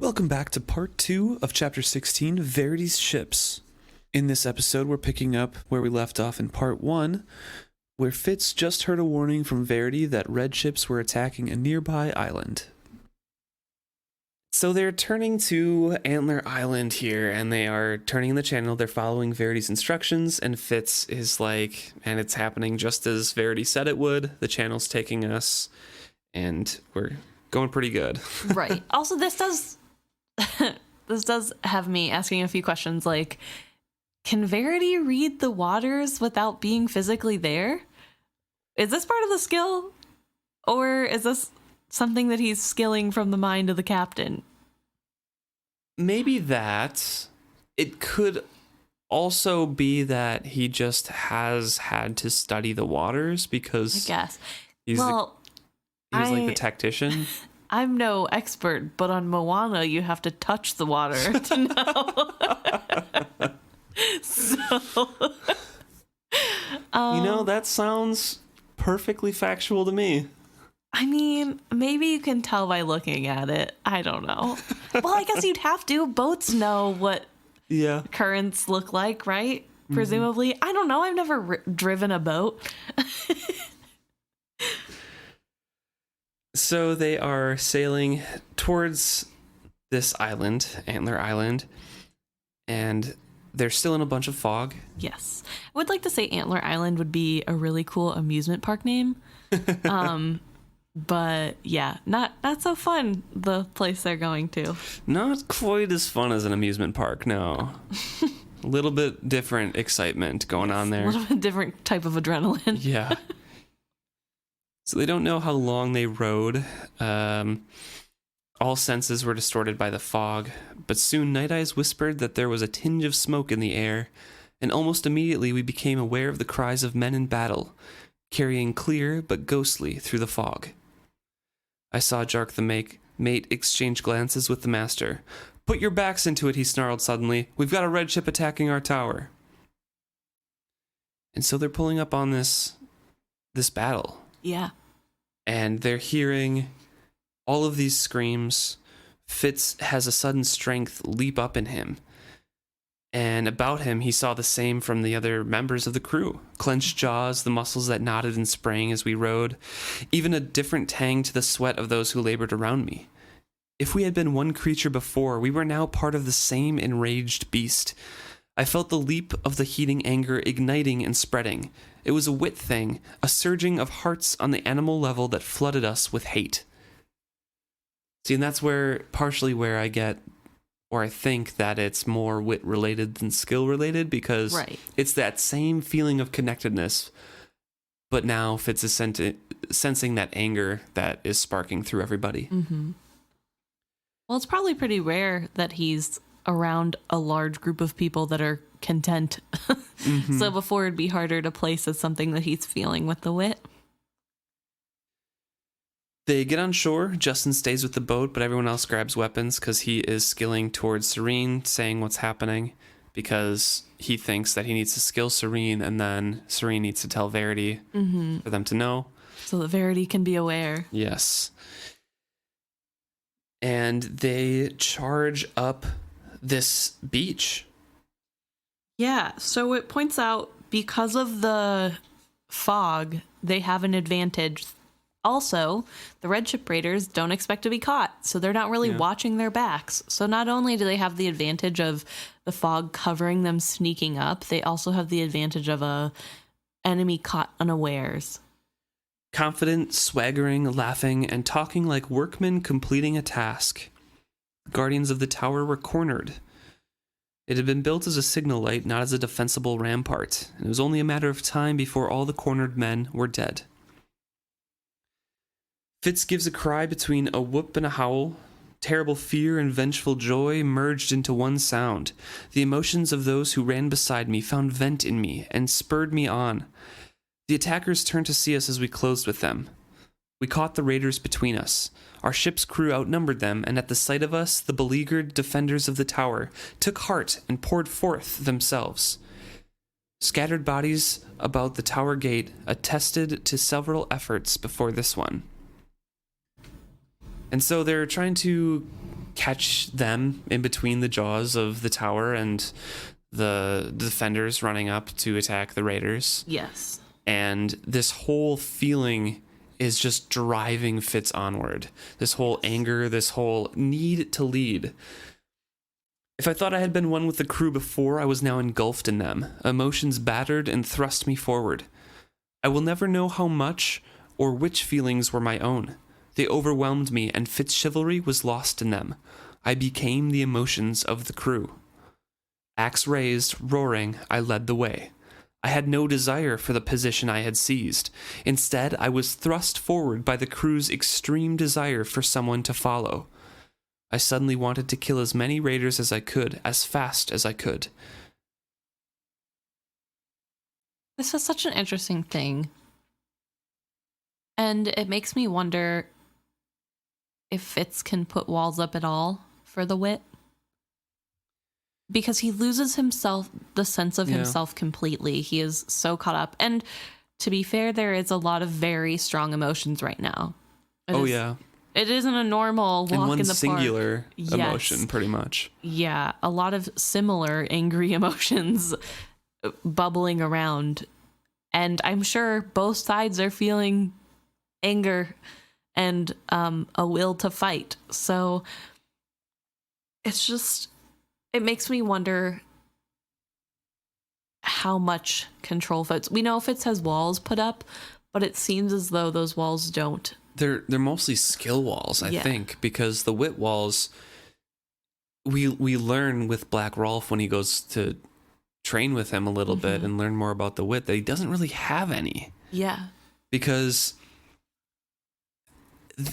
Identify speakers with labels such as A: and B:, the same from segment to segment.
A: Welcome back to part 2 of chapter 16, Verity's Ships. In this episode, we're picking up where we left off in part 1, where Fitz just heard a warning from Verity that red ships were attacking a nearby island. So they're turning to Antler Island here, and they are turning the channel. They're following Verity's instructions, and Fitz is like, and it's happening just as Verity said it would. The channel's taking us, and we're going pretty good.
B: Right. Also, this does have me asking a few questions, like, can Verity read the waters without being physically there? Is this part of the skill? Or is this something that he's skilling from the mind of the captain?
A: Maybe that. It could also be that he just has had to study the waters because
B: I guess.
A: He's like the tactician.
B: I'm no expert, but on Moana, you have to touch the water to know. So,
A: that sounds perfectly factual to me.
B: I mean, maybe you can tell by looking at it. I don't know. Well, I guess you'd have to. Boats know what currents look like, right? Presumably. I don't know. I've never driven a boat.
A: So they are sailing towards this island, Antler Island, and they're still in a bunch of fog.
B: Yes. I would like to say Antler Island would be a really cool amusement park name. But yeah, not so fun, the place they're going to.
A: Not quite as fun as an amusement park, no. A little bit different excitement going on there.
B: A little bit different type of adrenaline.
A: Yeah. So they don't know how long they rode. All senses were distorted by the fog, but soon Night Eyes whispered that there was a tinge of smoke in the air, and almost immediately we became aware of the cries of men in battle, carrying clear but ghostly through the fog. I saw Jark the mate exchange glances with the master. "Put your backs into it," he snarled suddenly. "We've got a red ship attacking our tower." And so they're pulling up on this battle.
B: Yeah.
A: And they're hearing all of these screams. Fitz has a sudden strength leap up in him. And about him, he saw the same from the other members of the crew. Clenched jaws, the muscles that knotted and sprang as we rode. Even a different tang to the sweat of those who labored around me. If we had been one creature before, we were now part of the same enraged beast. I felt the leap of the heating anger igniting and spreading. It was a wit thing, a surging of hearts on the animal level that flooded us with hate. See, and that's partially where I get, or I think that it's more wit related than skill related, because It's that same feeling of connectedness, but now Fitz is sensing that anger that is sparking through everybody.
B: Mm-hmm. Well, it's probably pretty rare that he's around a large group of people that are content. Mm-hmm. So before it'd be harder to place as something that he's feeling with the wit.
A: They get on shore. Justin stays with the boat, but everyone else grabs weapons because he is skilling towards Serene, saying what's happening, because he thinks that he needs to skill Serene, and then Serene needs to tell Verity for them to know.
B: So that Verity can be aware.
A: Yes. And they charge up this beach.
B: Yeah, so it points out because of the fog, they have an advantage. Also, the red ship raiders don't expect to be caught, so they're not really watching their backs. So not only do they have the advantage of the fog covering them sneaking up, they also have the advantage of a enemy caught unawares.
A: Confident, swaggering, laughing, and talking like workmen completing a task. The guardians of the tower were cornered. It had been built as a signal light, not as a defensible rampart, and it was only a matter of time before all the cornered men were dead. Fitz gives a cry between a whoop and a howl. Terrible fear and vengeful joy merged into one sound. The emotions of those who ran beside me found vent in me and spurred me on. The attackers turned to see us as we closed with them. We caught the raiders between us. Our ship's crew outnumbered them, and at the sight of us, the beleaguered defenders of the tower took heart and poured forth themselves. Scattered bodies about the tower gate attested to several efforts before this one. And so they're trying to catch them in between the jaws of the tower and the defenders running up to attack the raiders.
B: Yes.
A: And this whole feeling is just driving Fitz onward. This whole anger, this whole need to lead. If I thought I had been one with the crew before, I was now engulfed in them. Emotions battered and thrust me forward. I will never know how much or which feelings were my own. They overwhelmed me, and Fitz's chivalry was lost in them. I became the emotions of the crew. Axe raised, roaring, I led the way. I had no desire for the position I had seized. Instead, I was thrust forward by the crew's extreme desire for someone to follow. I suddenly wanted to kill as many raiders as I could, as fast as I could.
B: This is such an interesting thing. And it makes me wonder if Fitz can put walls up at all for the wit. Because he loses himself, the sense of himself completely. He is so caught up. And to be fair, there is a lot of very strong emotions right now. It isn't a normal walk in the
A: singular
B: park.
A: emotion, pretty much.
B: Yeah, a lot of similar angry emotions bubbling around. And I'm sure both sides are feeling anger and a will to fight. So it's just, it makes me wonder how much control Fitz. We know Fitz has walls put up, but it seems as though those walls don't.
A: They're mostly skill walls, I think, because the wit walls, we learn with Black Rolf when he goes to train with him a little bit and learn more about the wit that he doesn't really have any.
B: Yeah.
A: Because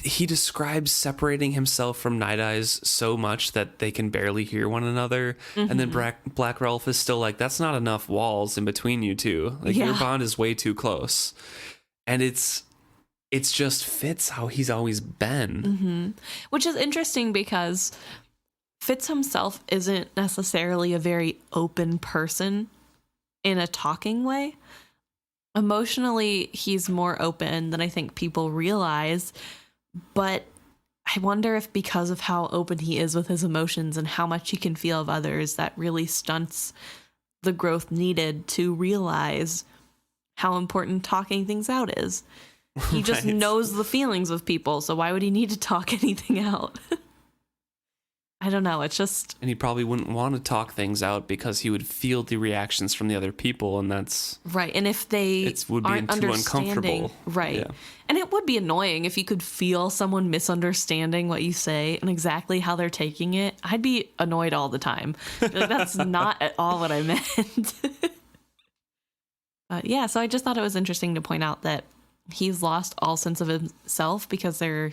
A: he describes separating himself from Night Eyes so much that they can barely hear one another. And then Black Rolf is still like, that's not enough walls in between you two. Like, your bond is way too close. And it's just Fitz how he's always been.
B: Which is interesting because Fitz himself isn't necessarily a very open person in a talking way. Emotionally, he's more open than I think people realize. But I wonder if because of how open he is with his emotions and how much he can feel of others, that really stunts the growth needed to realize how important talking things out is. He just knows the feelings of people, so why would he need to talk anything out? I don't know, it's just...
A: And he probably wouldn't want to talk things out because he would feel the reactions from the other people, and that's...
B: Right, and if they
A: would be too uncomfortable.
B: Right.
A: Yeah.
B: And it would be annoying if you could feel someone misunderstanding what you say and exactly how they're taking it. I'd be annoyed all the time. Like, that's not at all what I meant. Yeah, so I just thought it was interesting to point out that he's lost all sense of himself because there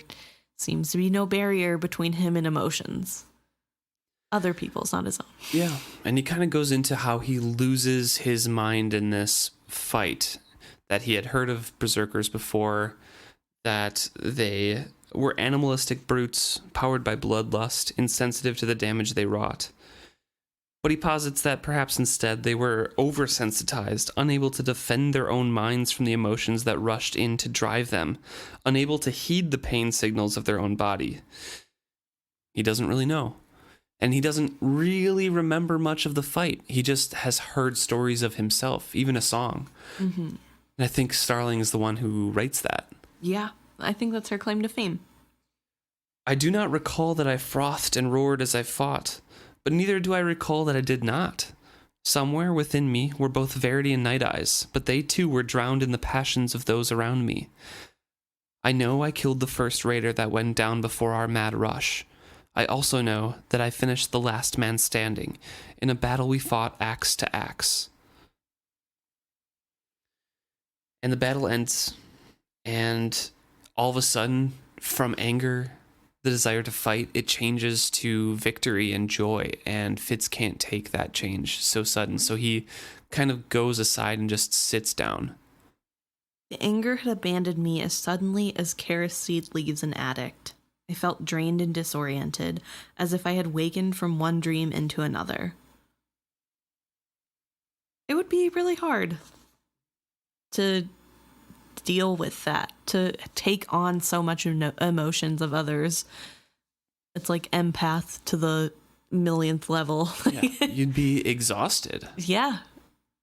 B: seems to be no barrier between him and emotions. Other people's, not his own.
A: Yeah, and he kind of goes into how he loses his mind in this fight, that he had heard of berserkers before, that they were animalistic brutes powered by bloodlust, insensitive to the damage they wrought. But he posits that perhaps instead they were oversensitized, unable to defend their own minds from the emotions that rushed in to drive them, unable to heed the pain signals of their own body. He doesn't really know. And he doesn't really remember much of the fight. He just has heard stories of himself, even a song. And I think Starling is the one who writes that.
B: Yeah, I think that's her claim to fame.
A: I do not recall that I frothed and roared as I fought, but neither do I recall that I did not. Somewhere within me were both Verity and Night Eyes, but they too were drowned in the passions of those around me. I know I killed the first raider that went down before our mad rush. I also know that I finished the last man standing in a battle we fought axe to axe. And the battle ends, and all of a sudden, from anger, the desire to fight, it changes to victory and joy, and Fitz can't take that change so sudden, so he kind of goes aside and just sits down.
B: The anger had abandoned me as suddenly as kerosene leaves an addict. I felt drained and disoriented, as if I had wakened from one dream into another. It would be really hard to deal with that, to take on so much emotions of others, It's like empath to the millionth level.
A: Yeah, you'd be exhausted.
B: Yeah.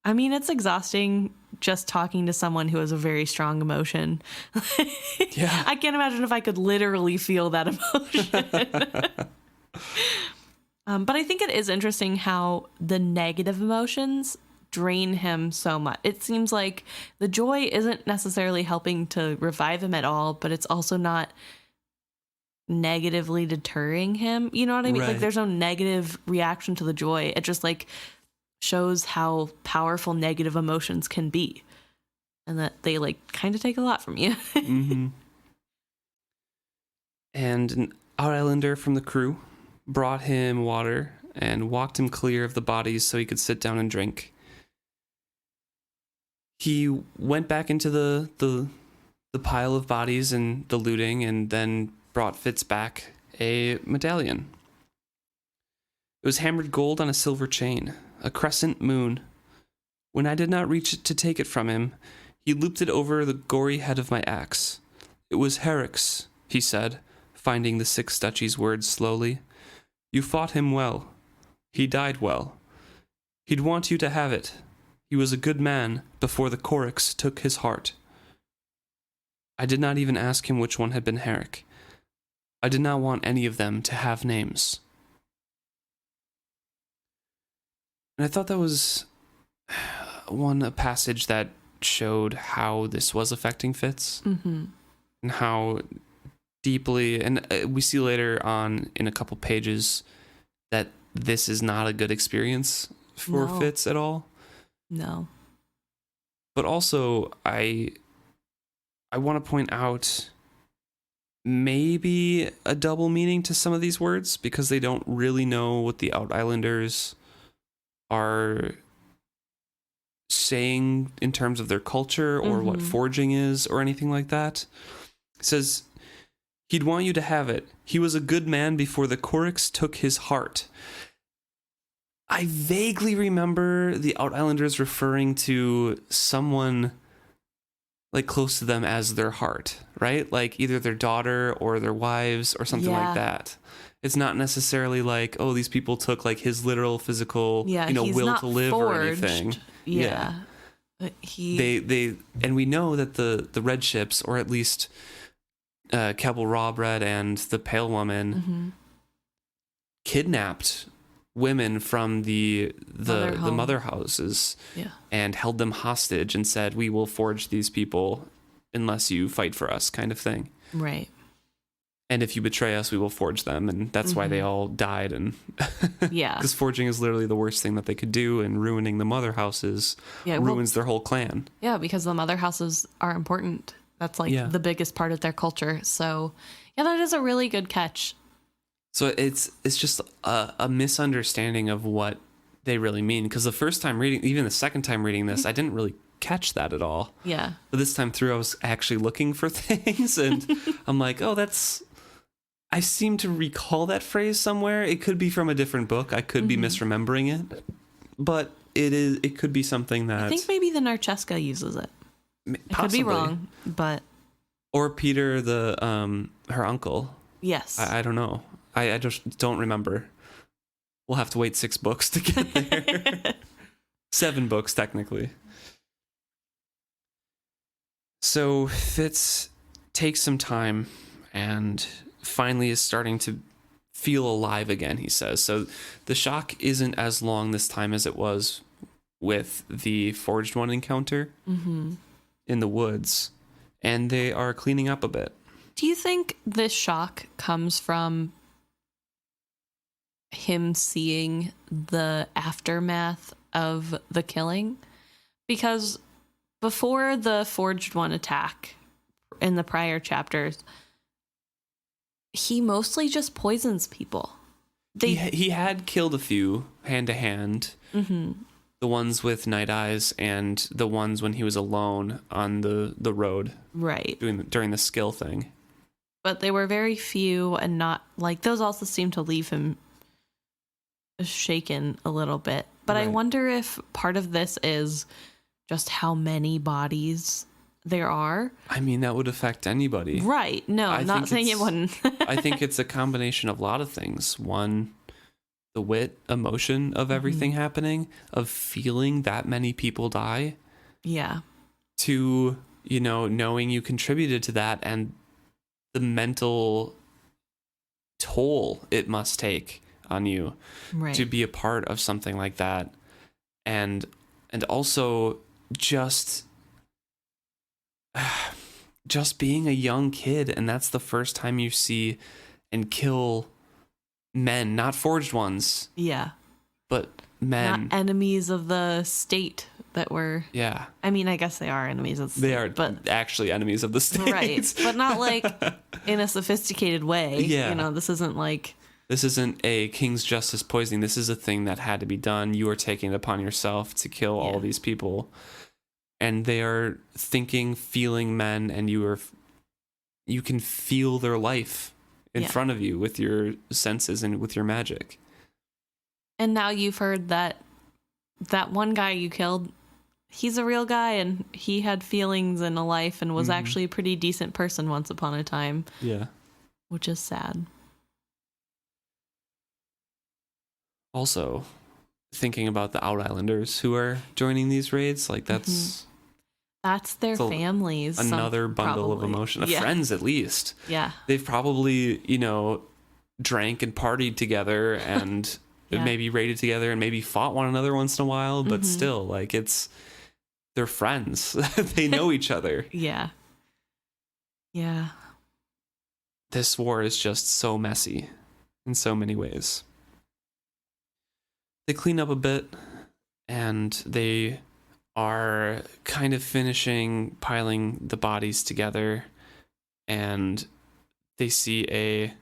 B: I mean, it's exhausting just talking to someone who has a very strong emotion.
A: Yeah.
B: I can't imagine if I could literally feel that emotion. But I think it is interesting how the negative emotions drain him so much. It seems like the joy isn't necessarily helping to revive him at all, but it's also not negatively deterring him. You know what I mean?
A: Right.
B: Like there's no negative reaction to the joy. It just like shows how powerful negative emotions can be, and that they like kind of take a lot from you.
A: Mm-hmm. And an out islander from the crew brought him water and walked him clear of the bodies so he could sit down and drink. He went back into the pile of bodies and the looting, and then brought Fitz back a medallion. It was hammered gold on a silver chain, a crescent moon. When I did not reach to take it from him, he looped it over the gory head of my axe. It was Rurisk's, he said, finding the Six Duchies words slowly. You fought him well. He died well. He'd want you to have it. He was a good man before the Rurisk took his heart. I did not even ask him which one had been Rurisk. I did not want any of them to have names. And I thought that was a passage that showed how this was affecting Fitz.
B: Mm-hmm.
A: And how deeply, and we see later on in a couple pages that this is not a good experience for Fitz at all.
B: No.
A: But also, I want to point out maybe a double meaning to some of these words, because they don't really know what the Out Islanders are saying in terms of their culture or what forging is or anything like that. It says, he'd want you to have it. He was a good man before the Rurisk took his heart. I vaguely remember the Out Islanders referring to someone like close to them as their heart, right? Like either their daughter or their wives or something like that. It's not necessarily like, oh, these people took like his literal physical, will to live or anything.
B: Yeah.
A: They and we know that the red ships, or at least Kebel Rawbread and the Pale Woman, kidnapped women from the mother houses and held them hostage and said, we will forge these people unless you fight for us, kind of thing.
B: Right.
A: And if you betray us, we will forge them. And that's why they all died. And because forging is literally the worst thing that they could do, and ruining the mother houses ruins their whole clan. Yeah,
B: because the mother houses are important. That's like the biggest part of their culture. So yeah, that is a really good catch.
A: So it's just a misunderstanding of what they really mean. Because the first time reading, even the second time reading this, I didn't really catch that at all.
B: Yeah.
A: But this time through, I was actually looking for things, and I'm like, oh, I seem to recall that phrase somewhere. It could be from a different book. I could be misremembering it, but it could be something that
B: I think maybe the Narcheska uses it.
A: Possibly.
B: I could be wrong, but
A: or Peter, her uncle.
B: Yes.
A: I don't know. I just don't remember. We'll have to wait 6 books to get there. 7 books, technically. So Fitz takes some time and finally is starting to feel alive again, he says. So the shock isn't as long this time as it was with the Forged One encounter in the woods. And they are cleaning up a bit.
B: Do you think this shock comes from him seeing the aftermath of the killing? Because before the Forged One attack in the prior chapters, he mostly just poisons people.
A: He had killed a few hand to hand. The ones with Night Eyes and the ones when he was alone on the road.
B: Right.
A: During the skill thing.
B: But they were very few, and not like those also seemed to leave him shaken a little bit. But right. I wonder if part of this is just how many bodies there are.
A: I mean, that would affect anybody.
B: Right. No, I'm not saying it wouldn't.
A: I think it's a combination of a lot of things. One, the wit, emotion of everything happening, of feeling that many people die.
B: Yeah.
A: To, knowing you contributed to that and the mental toll it must take on you to be a part of something like that. And also just being a young kid, and that's the first time you see and kill men, not forged ones.
B: Yeah.
A: But men.
B: Not enemies of the state that were... Yeah. I mean, I guess they are enemies of the state.
A: They are but actually enemies of the state.
B: Right. But not like in a sophisticated way.
A: Yeah.
B: This isn't like...
A: This isn't a king's justice poisoning. This is a thing that had to be done. You are taking it upon yourself to kill all these people. And they are thinking, feeling men, and you can feel their life in front of you with your senses and with your magic.
B: And now you've heard that one guy you killed, he's a real guy, and he had feelings and a life and was actually a pretty decent person once upon a time. Yeah. Which is sad.
A: Also, thinking about the Out-Islanders who are joining these raids, like that's
B: their families.
A: Another bundle of emotion. Friends, at least. Yeah. They've probably, drank and partied together and maybe raided together and maybe fought one another once in a while, but still, like, they're friends. They know each other. Yeah. Yeah. This war is just so messy in so many ways. They clean up a bit, and they are kind of finishing piling the bodies together, and they see a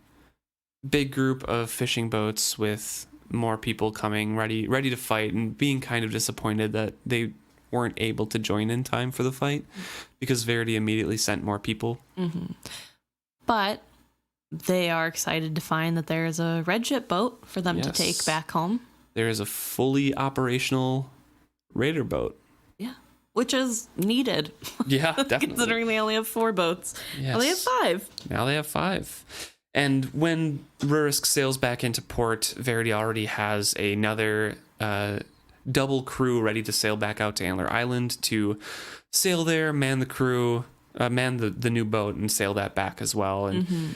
A: big group of fishing boats with more people coming, ready to fight, and being kind of disappointed that they weren't able to join in time for the fight, because Verity immediately sent more people.
B: But they are excited to find that there is a red ship boat for them to take back home.
A: There is a fully operational raider boat.
B: Yeah. Which is needed.
A: Yeah, definitely.
B: Considering they only have 4 boats. Yes. Now they have 5.
A: Now they have 5. And when Rurisk sails back into port, Verity already has another double crew ready to sail back out to Antler Island to sail there, man the crew, man the new boat, and sail that back as well. And,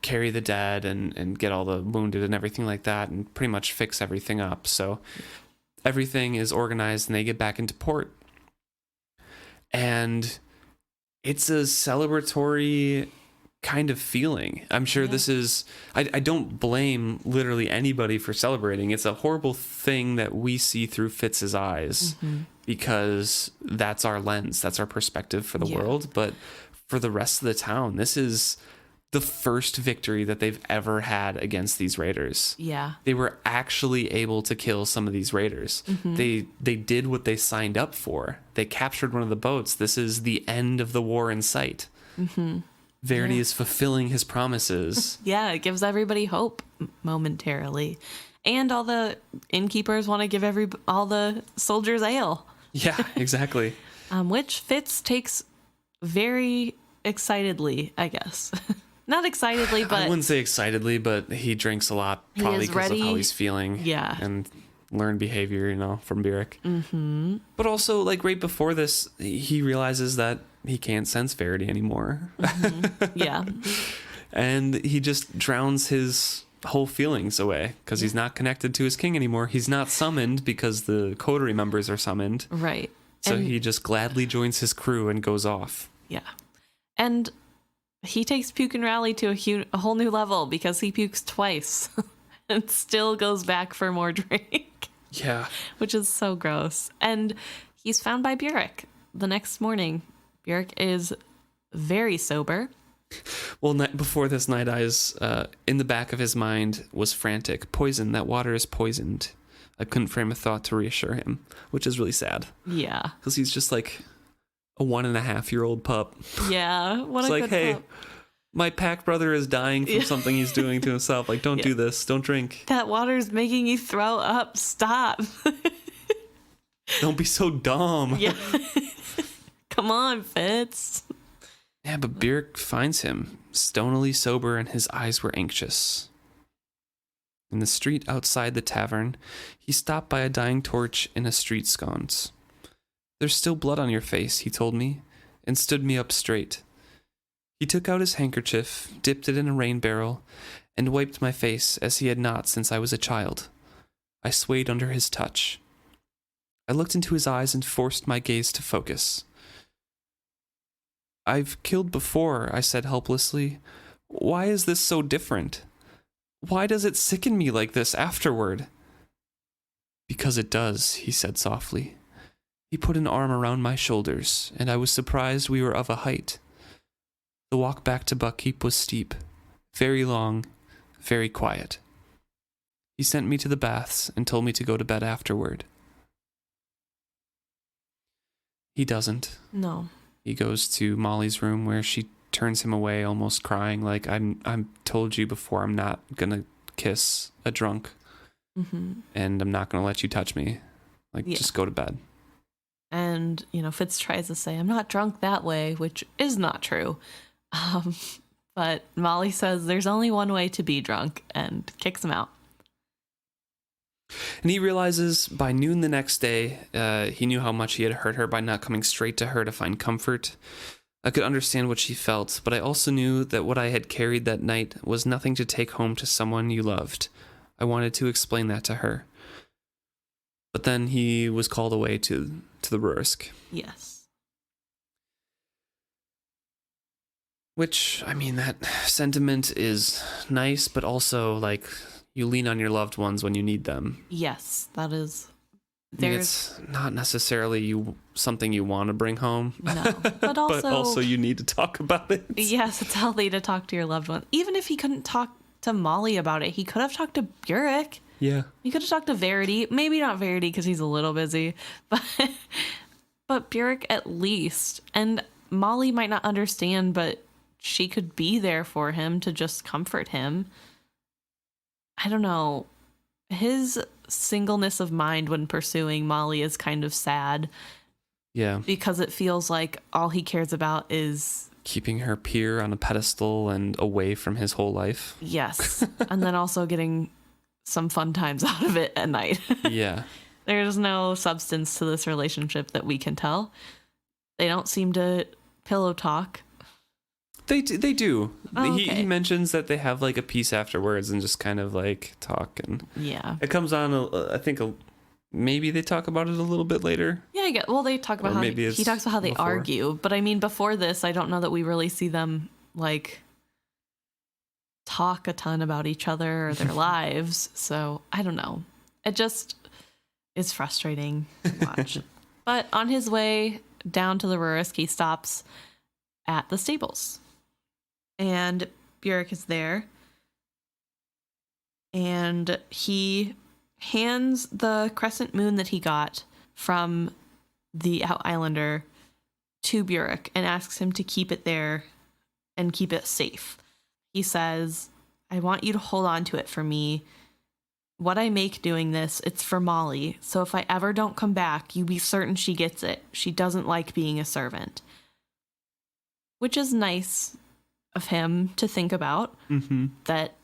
A: carry the dead and get all the wounded and everything like that, and pretty much fix everything up. So everything is organized and they get back into port. And it's a celebratory kind of feeling. I'm sure this is... I don't blame literally anybody for celebrating. It's a horrible thing that we see through Fitz's eyes because that's our lens. That's our perspective for the world. But for the rest of the town, this is the first victory that they've ever had against these raiders. Yeah. They were actually able to kill some of these raiders. They did what they signed up for. They captured one of the boats. This is the end of the war in sight. Verity is fulfilling his promises.
B: Yeah, it gives everybody hope momentarily. And all the innkeepers want to give all the soldiers ale.
A: Yeah, exactly.
B: Which Fitz takes very excitedly, I guess. Not excitedly, but...
A: I wouldn't say excitedly, but he drinks a lot, probably because of how he's feeling. Yeah. And learned behavior, from Rurisk. But also, like, right before this, he realizes that he can't sense Verity anymore. Yeah. And he just drowns his whole feelings away because he's not connected to his king anymore. He's not summoned because the coterie members are summoned. Right. So he just gladly joins his crew and goes off.
B: Yeah. And he takes Puke and Rally to a whole new level because he pukes twice and still goes back for more drink. Yeah. Which is so gross. And he's found by Burek the next morning. Burek is very sober.
A: Well, before this, Night Eyes, in the back of his mind, was frantic. Poison, that water is poisoned. I couldn't frame a thought to reassure him, which is really sad. Yeah. Because he's just like a 1.5-year-old pup.
B: Yeah, what it's a
A: like, hey, pup. My pack brother is dying from something he's doing to himself. Like, don't do this. Don't drink.
B: That water's making you throw up. Stop.
A: Don't be so dumb. Yeah.
B: Come on, Fitz.
A: Yeah, but Björk finds him, stonily sober, and his eyes were anxious. In the street outside the tavern, he stopped by a dying torch in a street sconce. "There's still blood on your face," he told me, and stood me up straight. He took out his handkerchief, dipped it in a rain barrel, and wiped my face as he had not since I was a child. I swayed under his touch. I looked into his eyes and forced my gaze to focus. "I've killed before," I said helplessly. "Why is this so different? Why does it sicken me like this afterward?" "Because it does," he said softly. He put an arm around my shoulders, and I was surprised we were of a height. The walk back to Buckkeep was steep, very long, very quiet. He sent me to the baths and told me to go to bed afterward. He doesn't.
B: No.
A: He goes to Molly's room where she turns him away, almost crying, like, I'm told you before, I'm not gonna kiss a drunk, and I'm not gonna let you touch me. Just go to bed.
B: And, Fitz tries to say, "I'm not drunk that way," which is not true. But Molly says there's only one way to be drunk and kicks him out.
A: And he realizes by noon the next day, he knew how much he had hurt her by not coming straight to her to find comfort. I could understand what she felt, but I also knew that what I had carried that night was nothing to take home to someone you loved. I wanted to explain that to her. But then he was called away to the Rurisk.
B: Yes.
A: Which, that sentiment is nice, but also, you lean on your loved ones when you need them.
B: Yes, that is.
A: It's not necessarily something you want to bring home.
B: No, but also,
A: but also you need to talk about it.
B: Yes, it's healthy to talk to your loved one. Even if he couldn't talk to Molly about it, he could have talked to Björk.
A: Yeah.
B: He could have talked to Verity. Maybe not Verity because he's a little busy, but Björk at least. And Molly might not understand, but she could be there for him to just comfort him. I don't know. His singleness of mind when pursuing Molly is kind of sad.
A: Yeah.
B: Because it feels like all he cares about is
A: keeping her peer on a pedestal and away from his whole life.
B: Yes. And then also getting some fun times out of it at night.
A: Yeah.
B: There's no substance to this relationship that we can tell. They don't seem to pillow talk.
A: They do.
B: Oh, okay.
A: He mentions that they have a piece afterwards and just kind of talk, and
B: yeah,
A: it comes on. I think maybe they talk about it a little bit later.
B: Yeah, I get. Well, they talk about he talks about how they argue, but before this, I don't know that we really see them talk a ton about each other or their lives. So I don't know. It just is frustrating to watch. But on his way down to the Rurisk, he stops at the stables. And Björk is there. And he hands the crescent moon that he got from the Out-Islander to Björk and asks him to keep it there and keep it safe. He says, "I want you to hold on to it for me. What I make doing this, it's for Molly. So if I ever don't come back, you be certain she gets it. She doesn't like being a servant." Which is nice of him to think about, that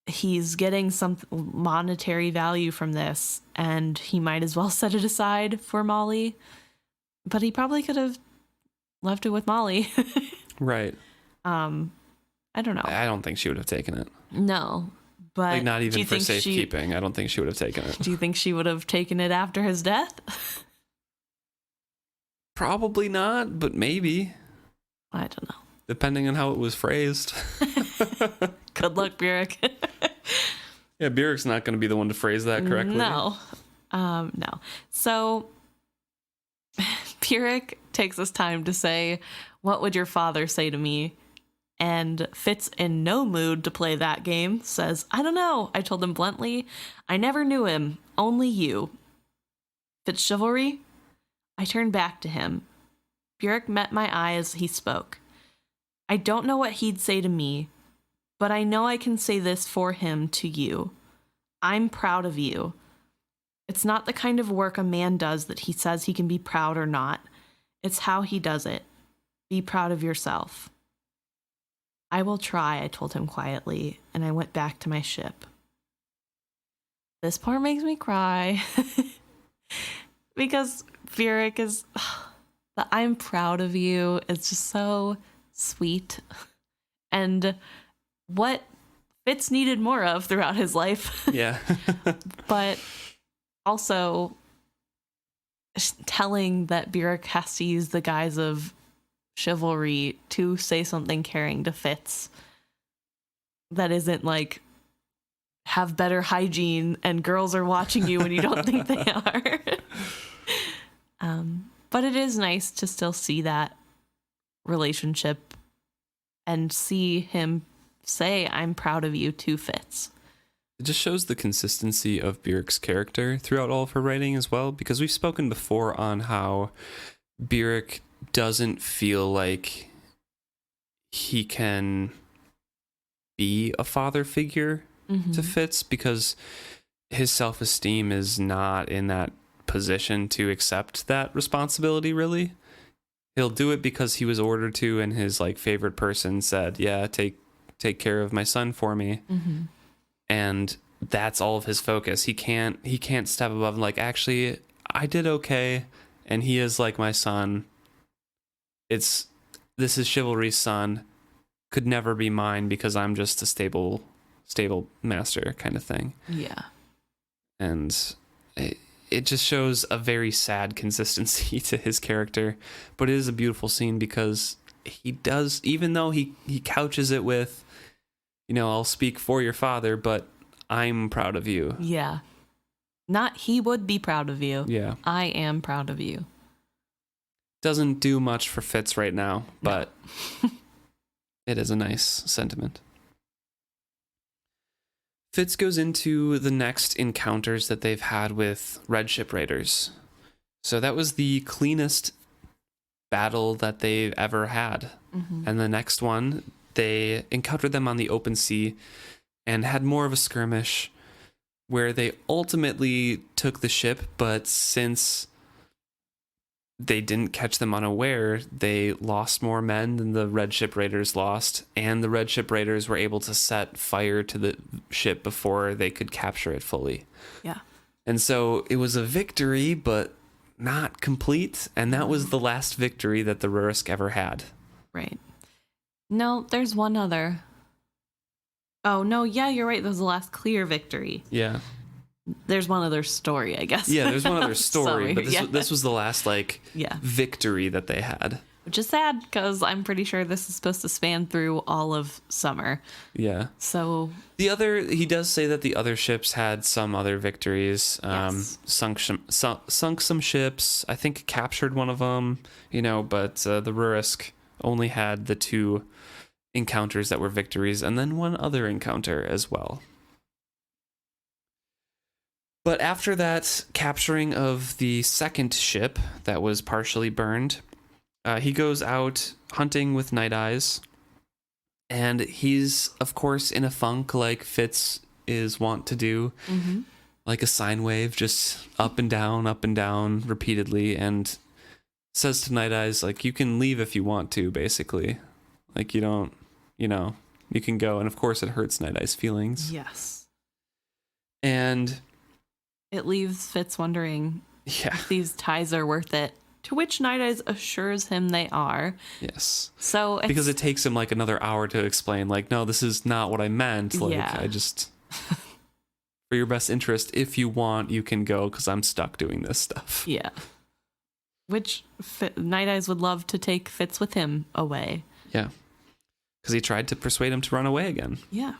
B: he's getting some monetary value from this, and he might as well set it aside for Molly. But he probably could have left it with Molly.
A: Right.
B: I don't know.
A: I don't think she would have taken it.
B: No, but
A: not even for safekeeping. I don't think she would have taken it.
B: Do you think she would have taken it after his death?
A: Probably not, but maybe.
B: I don't know.
A: Depending on how it was phrased.
B: Good luck, Björk.
A: Yeah, Björk's not going to be the one to phrase that correctly.
B: No. No. So Björk takes his time to say, "What would your father say to me?" And Fitz, in no mood to play that game, says, "I don't know. I told him bluntly, I never knew him. Only you." Fitz chivalry? I turned back to him. Björk met my eye as he spoke. "I don't know what he'd say to me, but I know I can say this for him to you. I'm proud of you. It's not the kind of work a man does that he says he can be proud or not. It's how he does it. Be proud of yourself. I will try, I told him quietly, and I went back to my ship. This part makes me cry because Verity is the I'm proud of you. It's just so sweet. And what Fitz needed more of throughout his life.
A: Yeah.
B: But also telling that Verity has to use the guise of chivalry to say something caring to Fitz that isn't like, have better hygiene and girls are watching you when you don't think they are. But it is nice to still see that relationship and see him say, I'm proud of you to Fitz.
A: It just shows the consistency of Byrric's character throughout all of her writing as well, because we've spoken before on how Byrric doesn't feel like he can be a father figure to Fitz because his self-esteem is not in that position to accept that responsibility, really. He'll do it because he was ordered to, and his like favorite person said, yeah, take care of my son for me. And that's all of his focus. He can't step above and like, actually, I did okay, and he is like my son. This is chivalry's son, could never be mine because I'm just a stable master kind of thing.
B: Yeah.
A: And it just shows a very sad consistency to his character, but it is a beautiful scene because he does, even though he couches it with, I'll speak for your father, but I'm proud of you.
B: Yeah. Not he would be proud of you.
A: Yeah.
B: I am proud of you.
A: Doesn't do much for Fitz right now, but it is a nice sentiment. Fitz goes into the next encounters that they've had with Red Ship Raiders. So that was the cleanest battle that they've ever had. And the next one, they encountered them on the open sea and had more of a skirmish where they ultimately took the ship, but since they didn't catch them unaware, they lost more men than the Red Ship Raiders lost, and the Red Ship Raiders were able to set fire to the ship before they could capture it fully.
B: Yeah.
A: And so it was a victory, but not complete, and that was the last victory that the Rurisk ever had.
B: Right. No, there's one other. Oh, no, yeah, you're right. That was the last clear victory.
A: Yeah.
B: There's one other story, I guess.
A: Yeah, there's one other story,
B: Sorry,
A: but this was the last,
B: Yeah.
A: victory that they had.
B: Which is sad, because I'm pretty sure this is supposed to span through all of summer.
A: Yeah.
B: So...
A: he does say that the other ships had some other victories.
B: Yes.
A: Sunk some ships. I think captured one of them, but the Rurisk only had the 2 encounters that were victories, and then one other encounter as well. But after that capturing of the second ship that was partially burned, he goes out hunting with Night Eyes, and he's, of course, in a funk like Fitz is wont to do, like a sine wave, just up and down repeatedly, and says to Night Eyes, like, you can leave if you want to, basically. Like, you don't, you can go. And of course it hurts Night Eyes' feelings.
B: Yes.
A: And
B: it leaves Fitz wondering if these ties are worth it, to which Night Eyes assures him they are.
A: Yes.
B: So
A: because it takes him like another hour to explain, like, no, this is not what I meant. Like, I just, for your best interest, if you want, you can go, because I'm stuck doing this stuff.
B: Yeah. Which Night Eyes would love to take Fitz with him away.
A: Yeah. Because he tried to persuade him to run away again.
B: Yeah.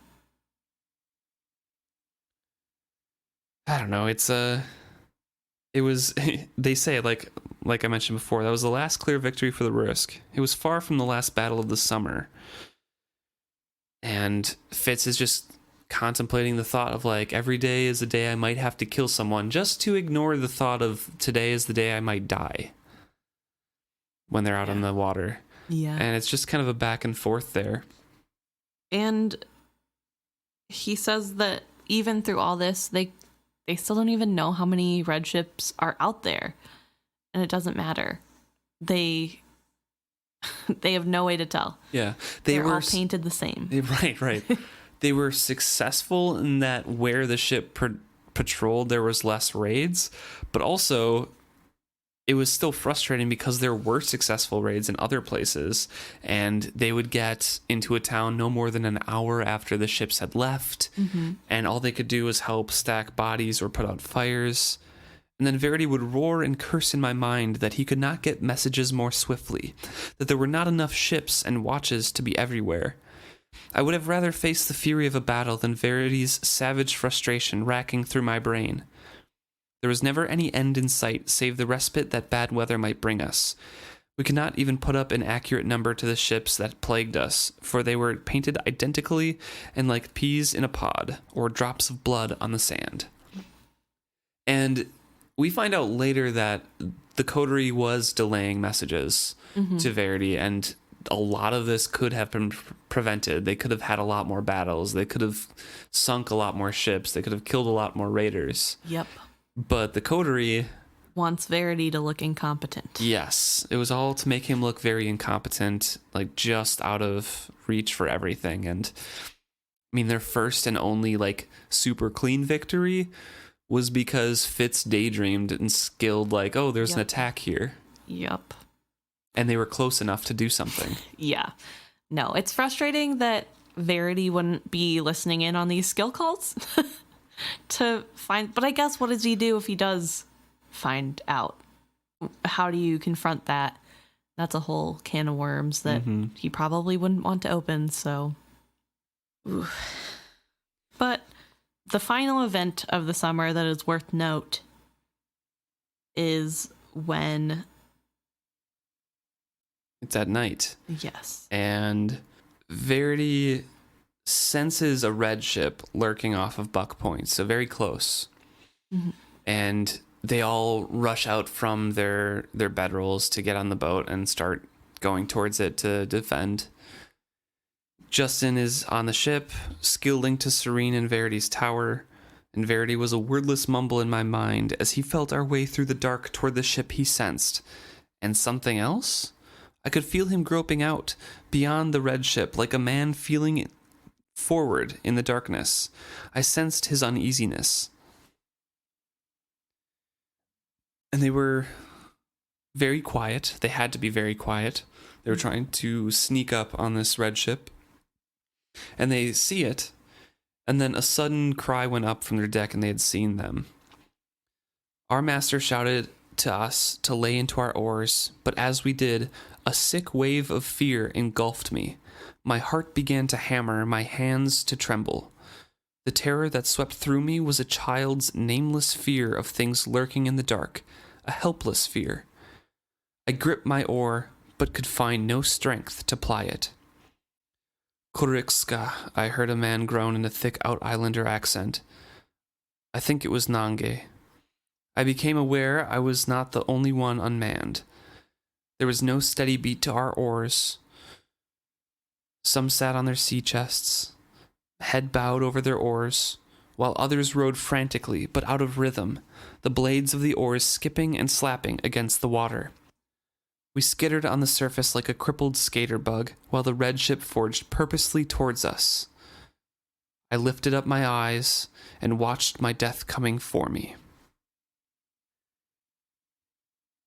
A: I don't know. It was, they say, like I mentioned before, that was the last clear victory for the Rurisk. It was far from the last battle of the summer. And Fitz is just contemplating the thought of, like, every day is a day I might have to kill someone, just to ignore the thought of today is the day I might die when they're out on the water.
B: Yeah.
A: And it's just kind of a back and forth there.
B: And he says that even through all this, they still don't even know how many red ships are out there. And it doesn't matter. they have no way to tell.
A: Yeah.
B: They're all painted the same.
A: Right. They were successful in that where the ship patrolled, there was less raids, but also it was still frustrating because there were successful raids in other places, and they would get into a town no more than an hour after the ships had left, and all they could do was help stack bodies or put out fires. And then Verity would roar and curse in my mind that he could not get messages more swiftly, that there were not enough ships and watches to be everywhere. I would have rather faced the fury of a battle than Verity's savage frustration racking through my brain. There was never any end in sight save the respite that bad weather might bring us. We could not even put up an accurate number to the ships that plagued us, for they were painted identically and like peas in a pod, or drops of blood on the sand. And we find out later that the coterie was delaying messages to Verity, and a lot of this could have been prevented. They could have had a lot more battles. They could have sunk a lot more ships. They could have killed a lot more raiders.
B: Yep.
A: But the coterie
B: wants Verity to look incompetent.
A: Yes. It was all to make him look very incompetent, like just out of reach for everything. And I mean, their first and only like super clean victory was because Fitz daydreamed and skilled like, oh, there's an attack here.
B: Yep.
A: And they were close enough to do something.
B: Yeah. No, it's frustrating that Verity wouldn't be listening in on these skill calls to find. But I guess what does he do if he does find out? How do you confront that? That's a whole can of worms that he probably wouldn't want to open. So, ooh. But the final event of the summer that is worth note is when
A: it's at night.
B: Yes.
A: And Verity senses a red ship lurking off of Buck Point, so very close. And they all rush out from their bedrolls to get on the boat and start going towards it to defend. Justin is on the ship, skilling to Serene and Verity's tower, and Verity was a wordless mumble in my mind as he felt our way through the dark toward the ship he sensed. And something else? I could feel him groping out, beyond the red ship, like a man feeling forward in the darkness. I sensed his uneasiness. And they were very quiet. They had to be very quiet. They were trying to sneak up on this red ship. And they see it, and then a sudden cry went up from their deck, and they had seen them. Our master shouted to us to lay into our oars, but as we did, a sick wave of fear engulfed me. My heart began to hammer, my hands to tremble. The terror that swept through me was a child's nameless fear of things lurking in the dark, a helpless fear. I gripped my oar, but could find no strength to ply it. Kurikska, I heard a man groan in a thick out-islander accent. I think it was Nange. I became aware I was not the only one unmanned. There was no steady beat to our oars. Some sat on their sea chests, head bowed over their oars, while others rowed frantically but out of rhythm, the blades of the oars skipping and slapping against the water. We skittered on the surface like a crippled skater bug, while the red ship forged purposely towards us. I lifted up my eyes and watched my death coming for me.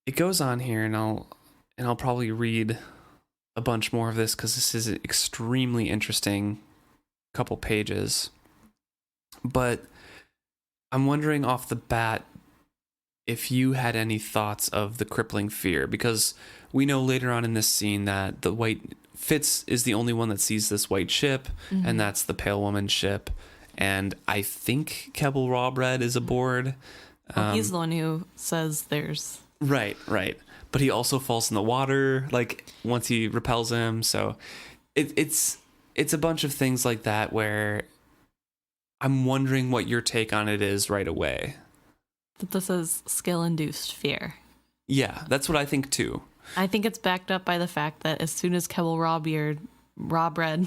A: It goes on here, and I'll probably read a bunch more of this because this is an extremely interesting couple pages. But I'm wondering off the bat if you had any thoughts of the crippling fear, because we know later on in this scene that the Fitz is the only one that sees this white ship, and that's the Pale Woman's ship. And I think Kebel Rawbread is aboard.
B: He's the one who says there's...
A: Right. But he also falls in the water, like, once he repels him. So it's a bunch of things like that where I'm wondering what your take on it is right away.
B: That this is skill-induced fear.
A: Yeah, that's what I think too.
B: I think it's backed up by the fact that as soon as Kebel Rawbread...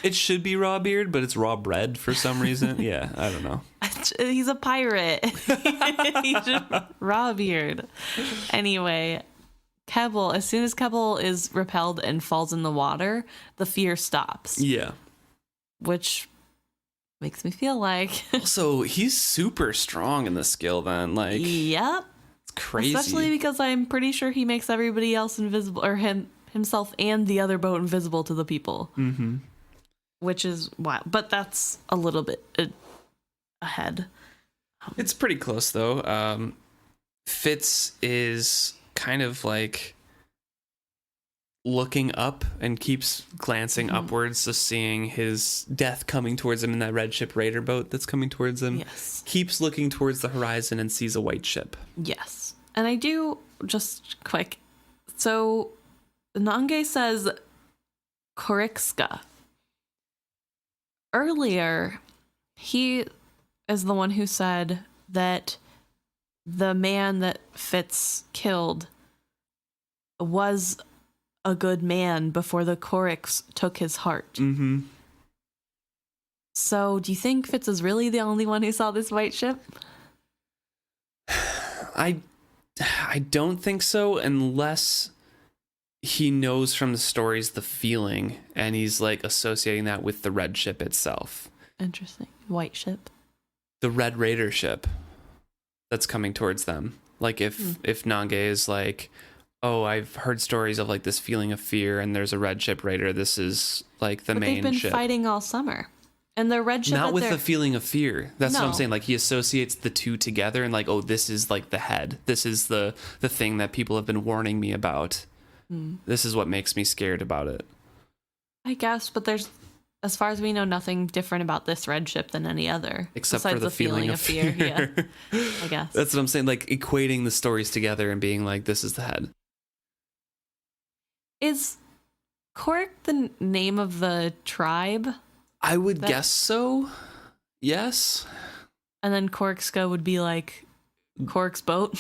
A: It should be Rawbeard, but it's Rawbread for some reason. Yeah, I don't know.
B: He's a pirate. He's just Rawbeard. Anyway, Kebel, as soon as Kebel is repelled and falls in the water, the fear stops.
A: Yeah.
B: Which makes me feel like...
A: Also, he's super strong in the skill then. Like,
B: yep.
A: It's crazy.
B: Especially because I'm pretty sure he makes everybody else invisible, or himself and the other boat invisible to the people.
A: Mm-hmm.
B: Which is wild. But that's a little bit ahead.
A: It's pretty close, though. Fitz is kind of like looking up and keeps glancing upwards, just seeing his death coming towards him in that red ship raider boat that's coming towards him.
B: Yes.
A: Keeps looking towards the horizon and sees a white ship.
B: Yes. And I do, just quick, so Nange says Korikska. Earlier, he is the one who said that the man that Fitz killed was a good man before the Koriks took his heart.
A: Mm-hmm.
B: So do you think Fitz is really the only one who saw this white ship?
A: I don't think so, unless he knows from the stories the feeling, and he's like associating that with the red ship itself.
B: Interesting. White ship.
A: The red raider ship that's coming towards them. Like if Nange is like, oh, I've heard stories of like this feeling of fear, and there's a red ship raider. This is like the main ship.
B: They've been fighting all summer. And the red ship...
A: Not with the feeling of fear. That's what I'm saying. Like, he associates the two together and like, oh, this is like the head. This is the thing that people have been warning me about. This is what makes me scared about it.
B: I guess, but there's, as far as we know, nothing different about this red ship than any other.
A: Except for the feeling of fear.
B: Yeah, I guess.
A: That's what I'm saying. Like, equating the stories together and being like, this is the head.
B: Is Korik the name of the tribe?
A: I would guess so. Yes.
B: And then Korikska would be like Korik's boat.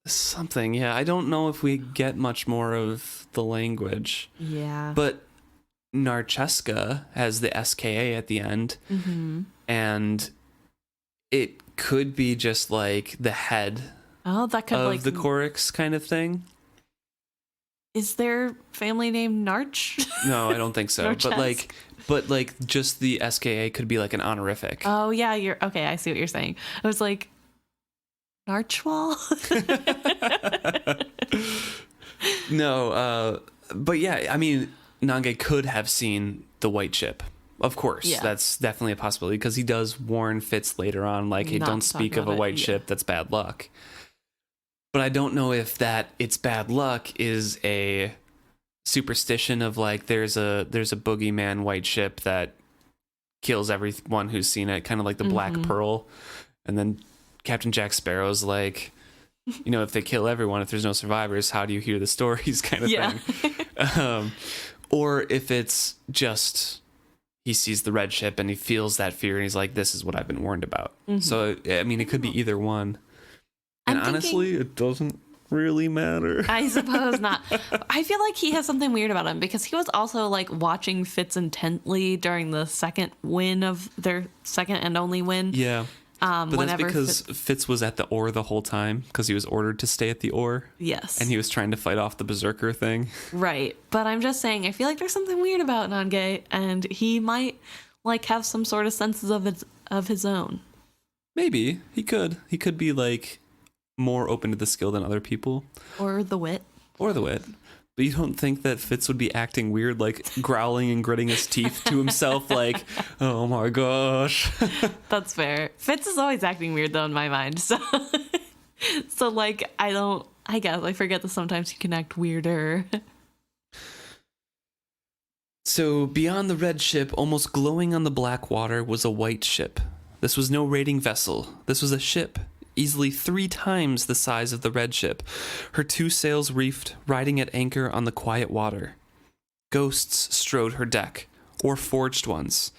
A: Something, yeah. I don't know if we get much more of the language.
B: Yeah.
A: But Narcheska has the SKA at the end. Mm-hmm. And it could be just like the head
B: that could
A: of
B: like
A: the Koriks kind of thing.
B: Is their family name Narch? No,
A: I don't think so. But like just the SKA could be like an honorific.
B: Oh yeah, you're okay. I see what you're saying. I was like, Narchwal?
A: No, but yeah, I mean, Nange could have seen the white ship. Of course, that's definitely a possibility, because he does warn Fitz later on, like, hey, don't speak of a white ship. That's bad luck. But I don't know if that it's bad luck is a superstition of like there's a boogeyman white ship that kills everyone who's seen it, kind of like the Black Pearl, and then Captain Jack Sparrow's like, you know, if they kill everyone, if there's no survivors, how do you hear the stories, kind of thing. Or if it's just he sees the red ship and he feels that fear and he's like, this is what I've been warned about. So I mean, it could be either one. And honestly, it doesn't really matter.
B: I suppose not. I feel like he has something weird about him, because he was also like watching Fitz intently during the second win of their second and only win.
A: Yeah. But that's because Fitz was at the oar the whole time, because he was ordered to stay at the oar.
B: Yes.
A: And he was trying to fight off the berserker thing. Right.
B: But I'm just saying, I feel like there's something weird about Nange, and he might like have some sort of senses of his own.
A: Maybe. He could be like more open to the skill than other people.
B: Or the wit.
A: But you don't think that Fitz would be acting weird, like growling and gritting his teeth to himself, like, oh my gosh.
B: That's fair. Fitz is always acting weird, though, in my mind. So, like, I guess I forget that sometimes he can act weirder.
A: So beyond the red ship, almost glowing on the black water, was a white ship. This was no raiding vessel. This was a ship, easily 3 times the size of the red ship, her 2 sails reefed, riding at anchor on the quiet water. Ghosts strode her deck, or forged ones.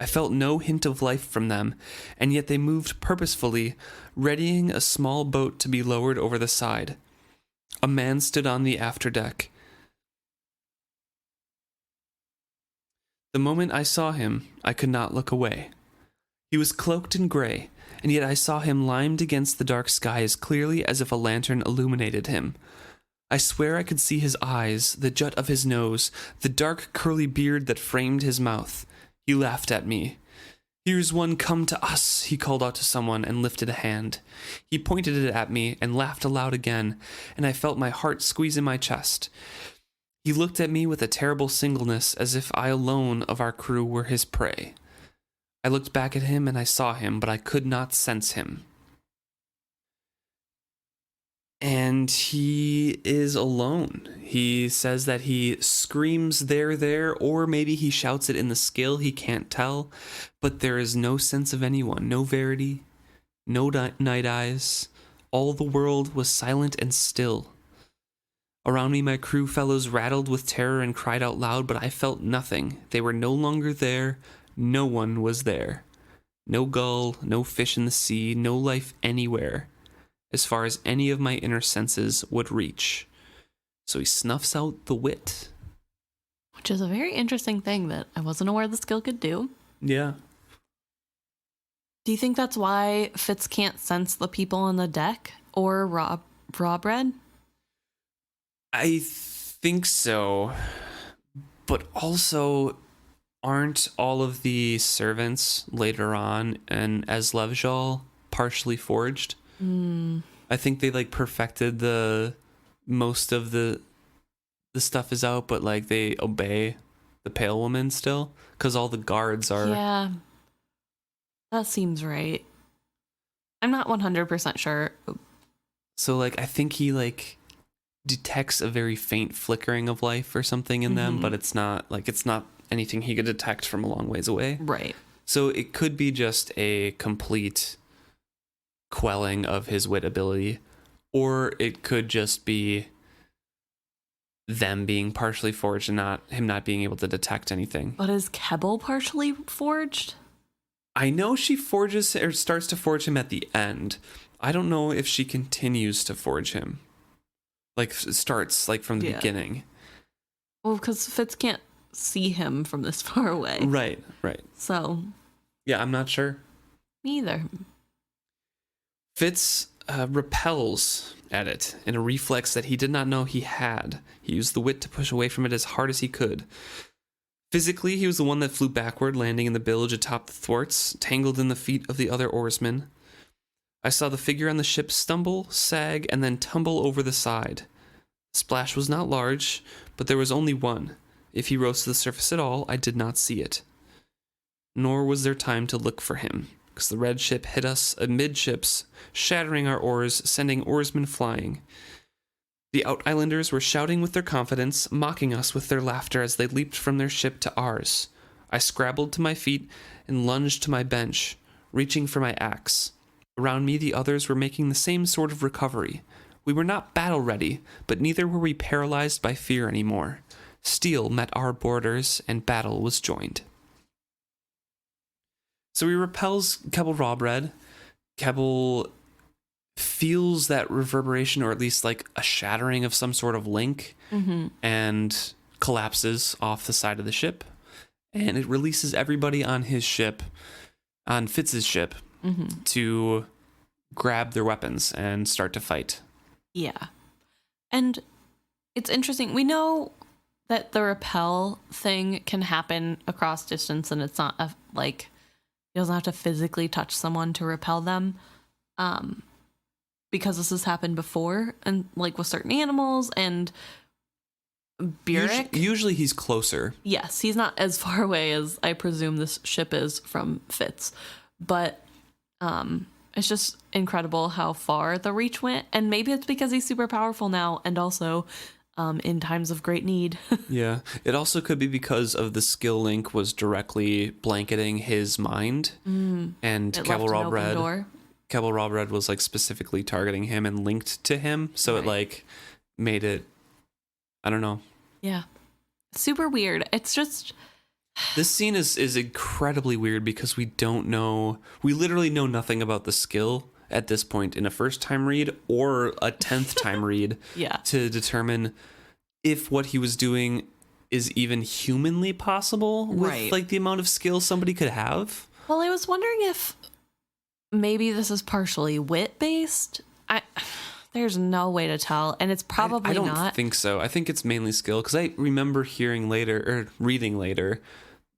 A: I felt no hint of life from them, and yet they moved purposefully, readying a small boat to be lowered over the side. A man stood on the afterdeck. The moment I saw him, I could not look away. He was cloaked in gray, and yet I saw him limned against the dark sky as clearly as if a lantern illuminated him. I swear I could see his eyes, the jut of his nose, the dark curly beard that framed his mouth. He laughed at me. "Here's one come to us," he called out to someone and lifted a hand. He pointed it at me and laughed aloud again, and I felt my heart squeeze in my chest. He looked at me with a terrible singleness, as if I alone of our crew were his prey. I looked back at him and I saw him, but I could not sense him. And he is alone. He says that he screams there, or maybe he shouts it in the skill, he can't tell. But there is no sense of anyone, no Verity, no night eyes. All the world was silent and still. Around me my crew fellows rattled with terror and cried out loud, but I felt nothing. They were no longer there. No one was there. No gull, no fish in the sea, no life anywhere, as far as any of my inner senses would reach. So he snuffs out the wit.
B: Which is a very interesting thing that I wasn't aware the skill could do.
A: Yeah.
B: Do you think that's why Fitz can't sense the people on the deck? Or Rawbread?
A: I think so. But also, aren't all of the servants later on in Eslevjal partially forged? I think they like perfected the most of the stuff is out, but like they obey the Pale Woman still because all the guards are.
B: Yeah, that seems right. I'm not 100% sure.
A: So like I think he like detects a very faint flickering of life or something in them, but it's not anything he could detect from a long ways away.
B: Right.
A: So it could be just a complete quelling of his wit ability, or it could just be them being partially forged and him not being able to detect anything.
B: But is Kebel partially forged?
A: I know she forges or starts to forge him at the end. I don't know if she continues to forge him. Like starts like from the beginning.
B: Well, because Fitz can't see him from this far away.
A: Right.
B: So.
A: Yeah, I'm not sure.
B: Me either.
A: Fitz repels at it in a reflex that he did not know he had. He used the wit to push away from it as hard as he could. Physically, he was the one that flew backward, landing in the bilge atop the thwarts, tangled in the feet of the other oarsmen. I saw the figure on the ship stumble, sag, and then tumble over the side. The splash was not large, but there was only one. If he rose to the surface at all, I did not see it. Nor was there time to look for him, because the red ship hit us amidships, shattering our oars, sending oarsmen flying. The out-islanders were shouting with their confidence, mocking us with their laughter as they leaped from their ship to ours. I scrabbled to my feet and lunged to my bench, reaching for my axe. Around me the others were making the same sort of recovery. We were not battle-ready, but neither were we paralyzed by fear anymore. Steel met our borders, and battle was joined. So he repels Kebel Rawbread. Kebel feels that reverberation, or at least like a shattering of some sort of link, and collapses off the side of the ship. And it releases everybody on his ship, on Fitz's ship, to grab their weapons and start to fight. Yeah.
B: And it's interesting. We know that the repel thing can happen across distance, and it's not like he doesn't have to physically touch someone to repel them, because this has happened before, and like with certain animals and Burek.
A: Usually he's closer.
B: Yes, he's not as far away as I presume this ship is from Fitz, but it's just incredible how far the reach went, and maybe it's because he's super powerful now, and also in times of great need.
A: Yeah, it also could be because of the skill link was directly blanketing his mind, and Kebel Rawbread was like specifically targeting him and linked to him, so it like made it, I don't know.
B: Yeah, super weird. It's just,
A: this scene is incredibly weird because we literally know nothing about the skill at this point in a first time read or a 10th time read to determine if what he was doing is even humanly possible with like the amount of skill somebody could have.
B: Well, I was wondering if maybe this is partially wit based. There's no way to tell, and it's probably
A: I don't
B: not.
A: think so. I think it's mainly skill, because I remember hearing later, or reading later,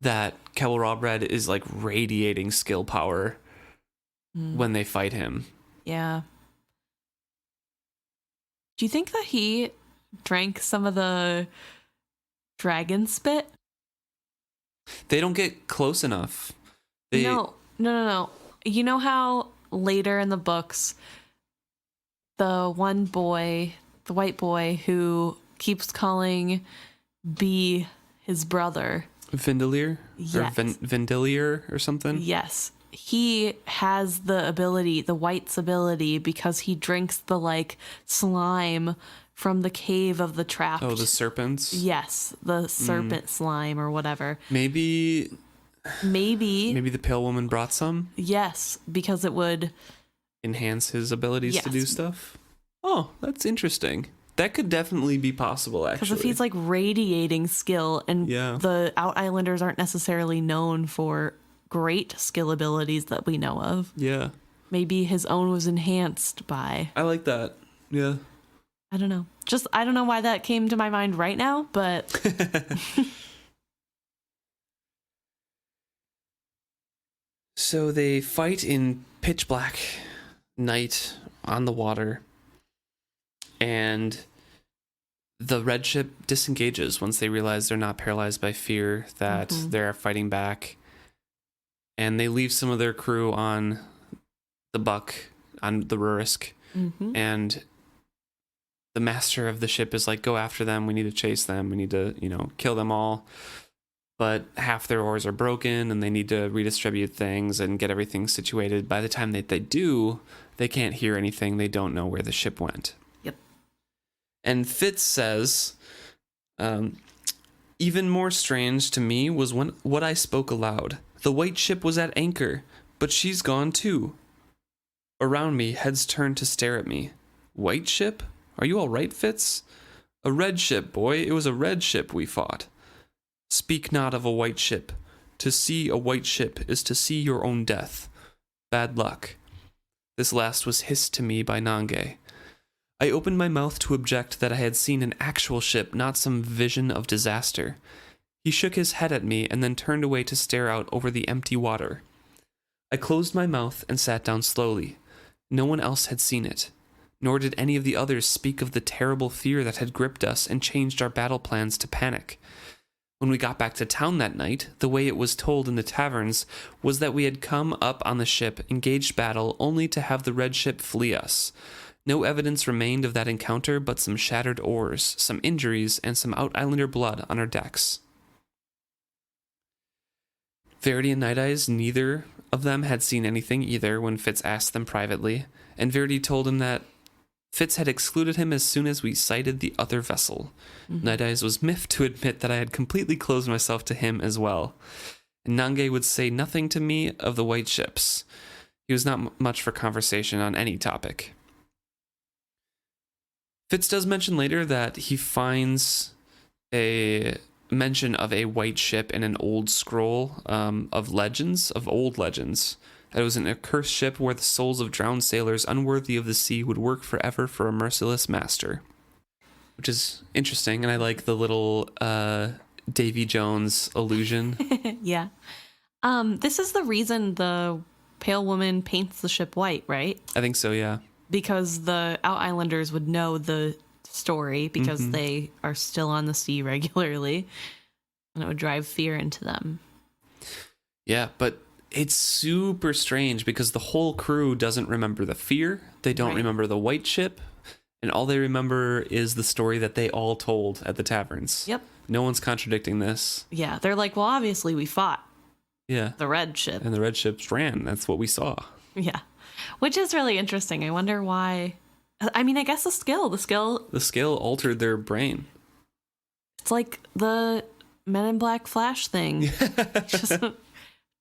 A: that Kebel Rawbread is like radiating skill power when they fight him.
B: Yeah. Do you think that he drank some of the dragon spit?
A: They don't get close enough.
B: No. You know how later in the books, the one boy, the white boy who keeps calling B his brother.
A: Vindelier?
B: Yes.
A: Or Vindelier or something?
B: Yes. He has the ability, the white's ability, because he drinks the like slime from the cave of the trapped.
A: Oh, the serpents?
B: Yes, the serpent slime or whatever.
A: Maybe the pale woman brought some?
B: Yes, because it would
A: enhance his abilities to do stuff? Oh, that's interesting. That could definitely be possible, actually.
B: Because if he's like radiating skill, and the Out Islanders aren't necessarily known for great skill abilities that we know of.
A: Yeah.
B: Maybe his own was enhanced by.
A: I like that. Yeah.
B: I don't know. I don't know why that came to my mind right now, but.
A: So they fight in pitch black night on the water, and the red ship disengages once they realize they're not paralyzed by fear, that they're fighting back, and they leave some of their crew on the buck, on the Rurisk, and the master of the ship is like, go after them, we need to chase them, we need to, kill them all. But half their oars are broken, and they need to redistribute things and get everything situated. By the time they do, they can't hear anything. They don't know where the ship went.
B: Yep.
A: And Fitz says, even more strange to me was what I spoke aloud. The white ship was at anchor, but she's gone too. Around me, heads turned to stare at me. White ship? Are you all right, Fitz? A red ship, boy. It was a red ship we fought. Speak not of a white ship. To see a white ship is to see your own death. Bad luck. This last was hissed to me by Nange. I opened my mouth to object that I had seen an actual ship, not some vision of disaster. He shook his head at me and then turned away to stare out over the empty water. I closed my mouth and sat down slowly. No one else had seen it, nor did any of the others speak of the terrible fear that had gripped us and changed our battle plans to panic. When we got back to town that night, the way it was told in the taverns was that we had come up on the ship, engaged battle, only to have the red ship flee us. No evidence remained of that encounter but some shattered oars, some injuries, and some Out Islander blood on our decks. Verity and Night Eyes, neither of them had seen anything either when Fitz asked them privately, and Verity told him that Fitz had excluded him as soon as we sighted the other vessel. Night Eyes was miffed to admit that I had completely closed myself to him as well. And Nange would say nothing to me of the white ships. He was not much for conversation on any topic. Fitz does mention later that he finds a mention of a white ship in an old scroll of old legends. That it was an accursed ship where the souls of drowned sailors unworthy of the sea would work forever for a merciless master. Which is interesting, and I like the little Davy Jones allusion.
B: Yeah. This is the reason the pale woman paints the ship white, right?
A: I think so, yeah.
B: Because the Out Islanders would know the story because they are still on the sea regularly, and it would drive fear into them.
A: Yeah, but it's super strange because the whole crew doesn't remember the fear. They don't remember the white ship. And all they remember is the story that they all told at the taverns.
B: Yep.
A: No one's contradicting this.
B: Yeah, they're like, well, obviously we fought.
A: Yeah.
B: The red ship.
A: And the red ships ran. That's what we saw.
B: Yeah. Which is really interesting. I wonder why. I mean, I guess the skill.
A: The skill altered their brain.
B: It's like the Men in Black Flash thing. Just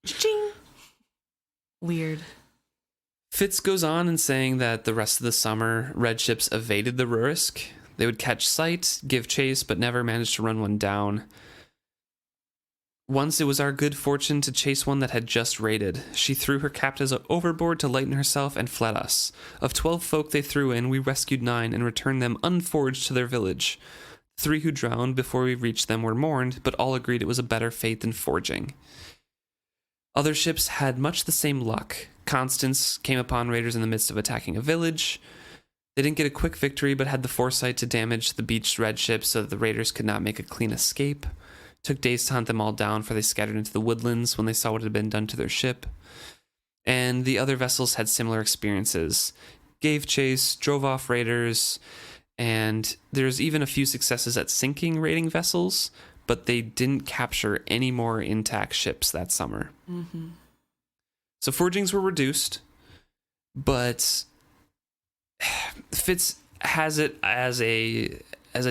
B: ching. Weird.
A: Fitz goes on in saying that the rest of the summer, red ships evaded the Rurisk. They would catch sight, give chase, but never managed to run one down. Once it was our good fortune to chase one that had just raided. She threw her captives overboard to lighten herself and fled us. Of 12 folk they threw in, we rescued 9 and returned them unforged to their village. 3 who drowned before we reached them were mourned, but all agreed it was a better fate than forging. Other ships had much the same luck. Constance came upon raiders in the midst of attacking a village. They didn't get a quick victory, but had the foresight to damage the beached red ship so that the raiders could not make a clean escape. Took days to hunt them all down, for they scattered into the woodlands when they saw what had been done to their ship. And the other vessels had similar experiences. Gave chase, drove off raiders, and there's even a few successes at sinking raiding vessels, but they didn't capture any more intact ships that summer.
B: Mm-hmm.
A: So forgings were reduced, but Fitz has it as a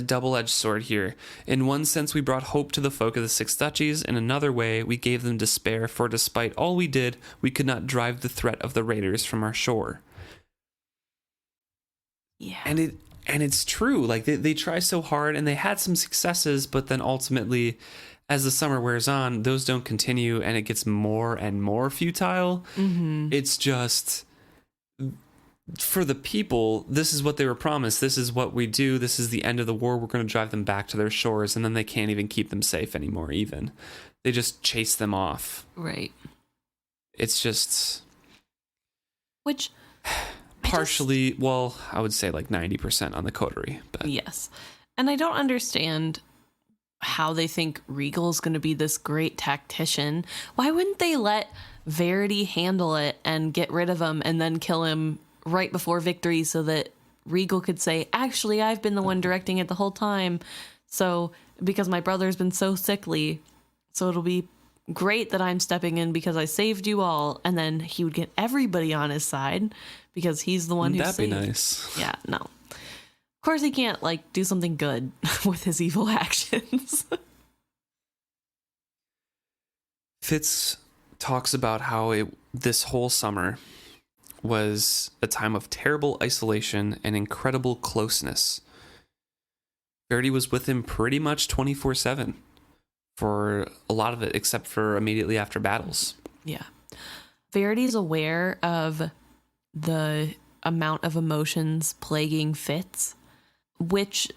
A: double-edged sword here. In one sense, we brought hope to the folk of the Six Duchies. In another way, we gave them despair, for despite all we did, we could not drive the threat of the raiders from our shore.
B: Yeah.
A: And it's true. Like, they try so hard, and they had some successes, but then ultimately, as the summer wears on, those don't continue, and it gets more and more futile.
B: Mm-hmm.
A: It's just, for the people, this is what they were promised. This is what we do. This is the end of the war. We're going to drive them back to their shores, and then they can't even keep them safe anymore, even. They just chase them off.
B: Right.
A: It's just...
B: Which...
A: partially, well, I would say like 90% on the coterie. But.
B: Yes. And I don't understand how they think Regal's going to be this great tactician. Why wouldn't they let Verity handle it and get rid of him and then kill him right before victory so that Regal could say, actually, I've been the one directing it the whole time. So, because my brother's been so sickly, so it'll be great that I'm stepping in because I saved you all. And then he would get everybody on his side because he's the one who saved.
A: That'd be nice.
B: Yeah, no. Of course he can't, like, do something good with his evil actions.
A: Fitz talks about how this whole summer was a time of terrible isolation and incredible closeness. Verity was with him pretty much 24/7 for a lot of it, except for immediately after battles.
B: Yeah. Verity's aware of the amount of emotions plaguing Fitz, which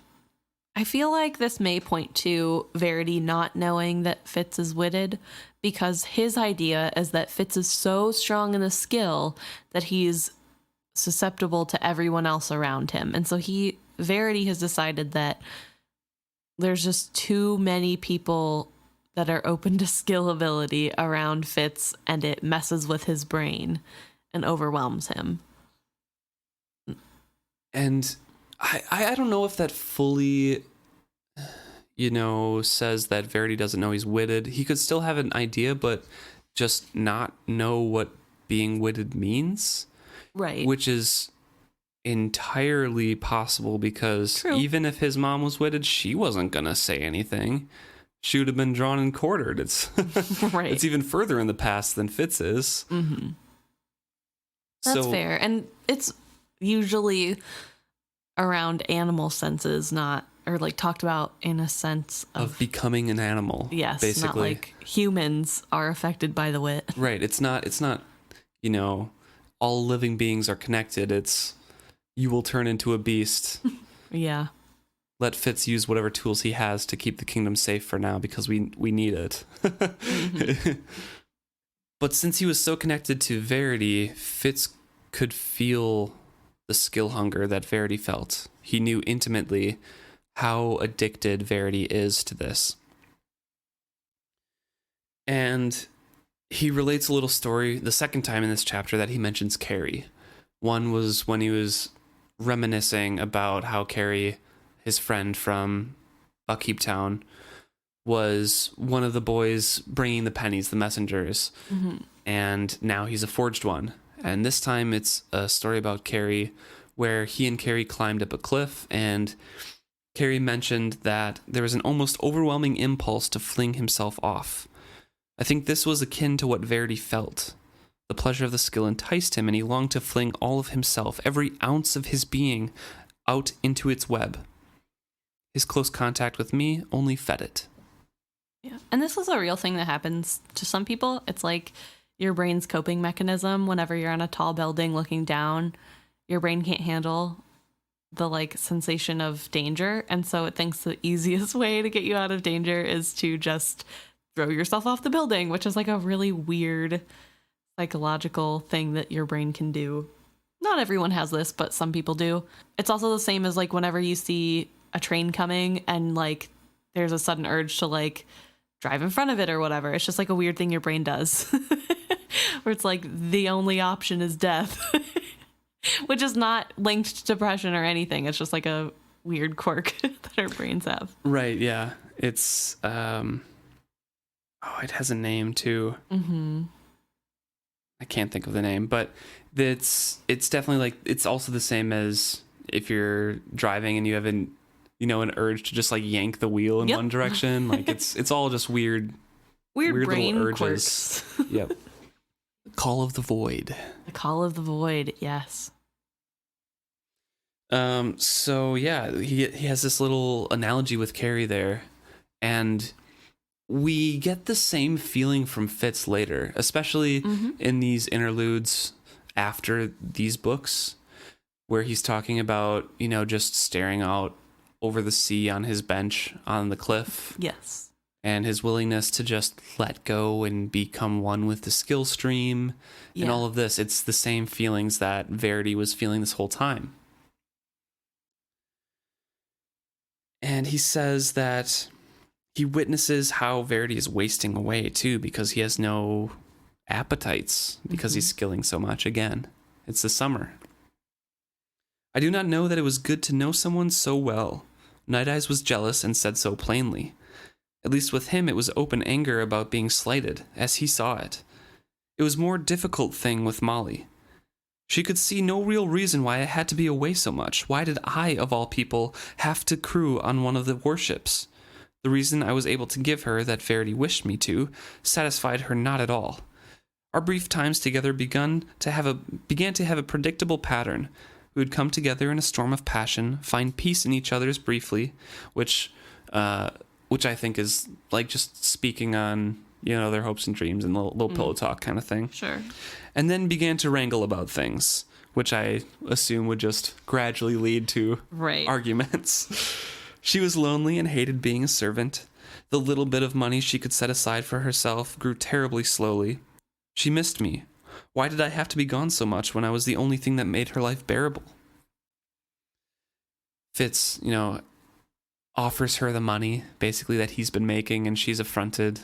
B: I feel like this may point to Verity not knowing that Fitz is witted, because his idea is that Fitz is so strong in the skill that he's susceptible to everyone else around him. And so Verity has decided that there's just too many people that are open to skill ability around Fitz, and it messes with his brain and overwhelms him.
A: And I don't know if that fully, says that Verity doesn't know he's witted. He could still have an idea, but just not know what being witted means.
B: Right.
A: Which is entirely possible, because
B: True.
A: Even if his mom was witted, she wasn't going to say anything. She would have been drawn and quartered. It's
B: right.
A: It's even further in the past than Fitz is.
B: Mm-hmm. That's fair. And it's usually around animal senses, or like talked about in a sense
A: of becoming an animal.
B: Yes,
A: basically.
B: Not like humans are affected by the wit.
A: Right. It's not, all living beings are connected. It's, you will turn into a beast.
B: Yeah.
A: Let Fitz use whatever tools he has to keep the kingdom safe for now, because we need it. Mm-hmm. But since he was so connected to Verity, Fitz could feel the skill hunger that Verity felt. He knew intimately how addicted Verity is to this. And he relates a little story the second time in this chapter that he mentions Carrie. One was when he was reminiscing about how Carrie, his friend from Upkeep Town, was one of the boys bringing the pennies, the messengers. Mm-hmm. And now he's a forged one. And this time it's a story about Carrie, where he and Carrie climbed up a cliff, and Carrie mentioned that there was an almost overwhelming impulse to fling himself off. I think this was akin to what Verity felt. The pleasure of the skill enticed him, and he longed to fling all of himself, every ounce of his being, out into its web. His close contact with me only fed it.
B: Yeah. And this is a real thing that happens to some people. It's like your brain's coping mechanism. Whenever you're on a tall building looking down, your brain can't handle the like sensation of danger. And so it thinks the easiest way to get you out of danger is to just throw yourself off the building, which is like a really weird psychological thing that your brain can do. Not everyone has this, but some people do. It's also the same as like whenever you see a train coming and like there's a sudden urge to like drive in front of it or whatever. It's just like a weird thing your brain does where it's like the only option is death, which is not linked to depression or anything. It's just like a weird quirk that our brains have.
A: Right. Yeah. It's, it has a name too.
B: Mm-hmm.
A: I can't think of the name, but it's definitely like, it's also the same as if you're driving and you have an urge to just like yank the wheel in one direction. Like it's all just weird
B: brain
A: little urges.
B: Quirks.
A: Yep. Call of the Void.
B: The Call of the Void. Yes.
A: So yeah, he has this little analogy with Carrie there, and we get the same feeling from Fitz later, especially in these interludes after these books, where he's talking about, just staring out over the sea on his bench on the cliff.
B: Yes.
A: And his willingness to just let go and become one with the skill stream and all of this. It's the same feelings that Verity was feeling this whole time. And he says that he witnesses how Verity is wasting away too, because he has no appetites because he's skilling so much. Again, it's the summer. I do not know that it was good to know someone so well. Night Eyes was jealous and said so plainly. At least with him it was open anger about being slighted, as he saw it. It was more difficult thing with Molly. She could see no real reason why I had to be away so much. Why did I, of all people, have to crew on one of the warships? The reason I was able to give her that Verity wished me to satisfied her not at all. Our brief times together began to have a predictable pattern. We would come together in a storm of passion, find peace in each other's briefly, which I think is like just speaking on, their hopes and dreams and little pillow talk kind of thing.
B: Sure.
A: And then began to wrangle about things, which I assume would just gradually lead to arguments. She was lonely and hated being a servant. The little bit of money she could set aside for herself grew terribly slowly. She missed me. Why did I have to be gone so much when I was the only thing that made her life bearable? Fitz, offers her the money, basically, that he's been making, and she's affronted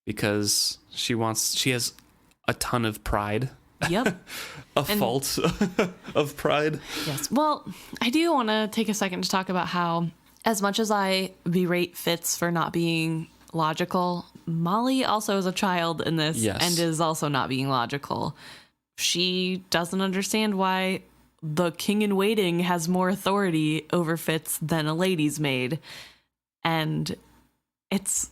A: because she has a ton of pride.
B: Yep.
A: Fault of pride.
B: Yes. Well, I do want to take a second to talk about how, as much as I berate Fitz for not being logical, Molly also is a child in this and is also not being logical. She doesn't understand why the king in waiting has more authority over Fitz than a lady's maid. And it's...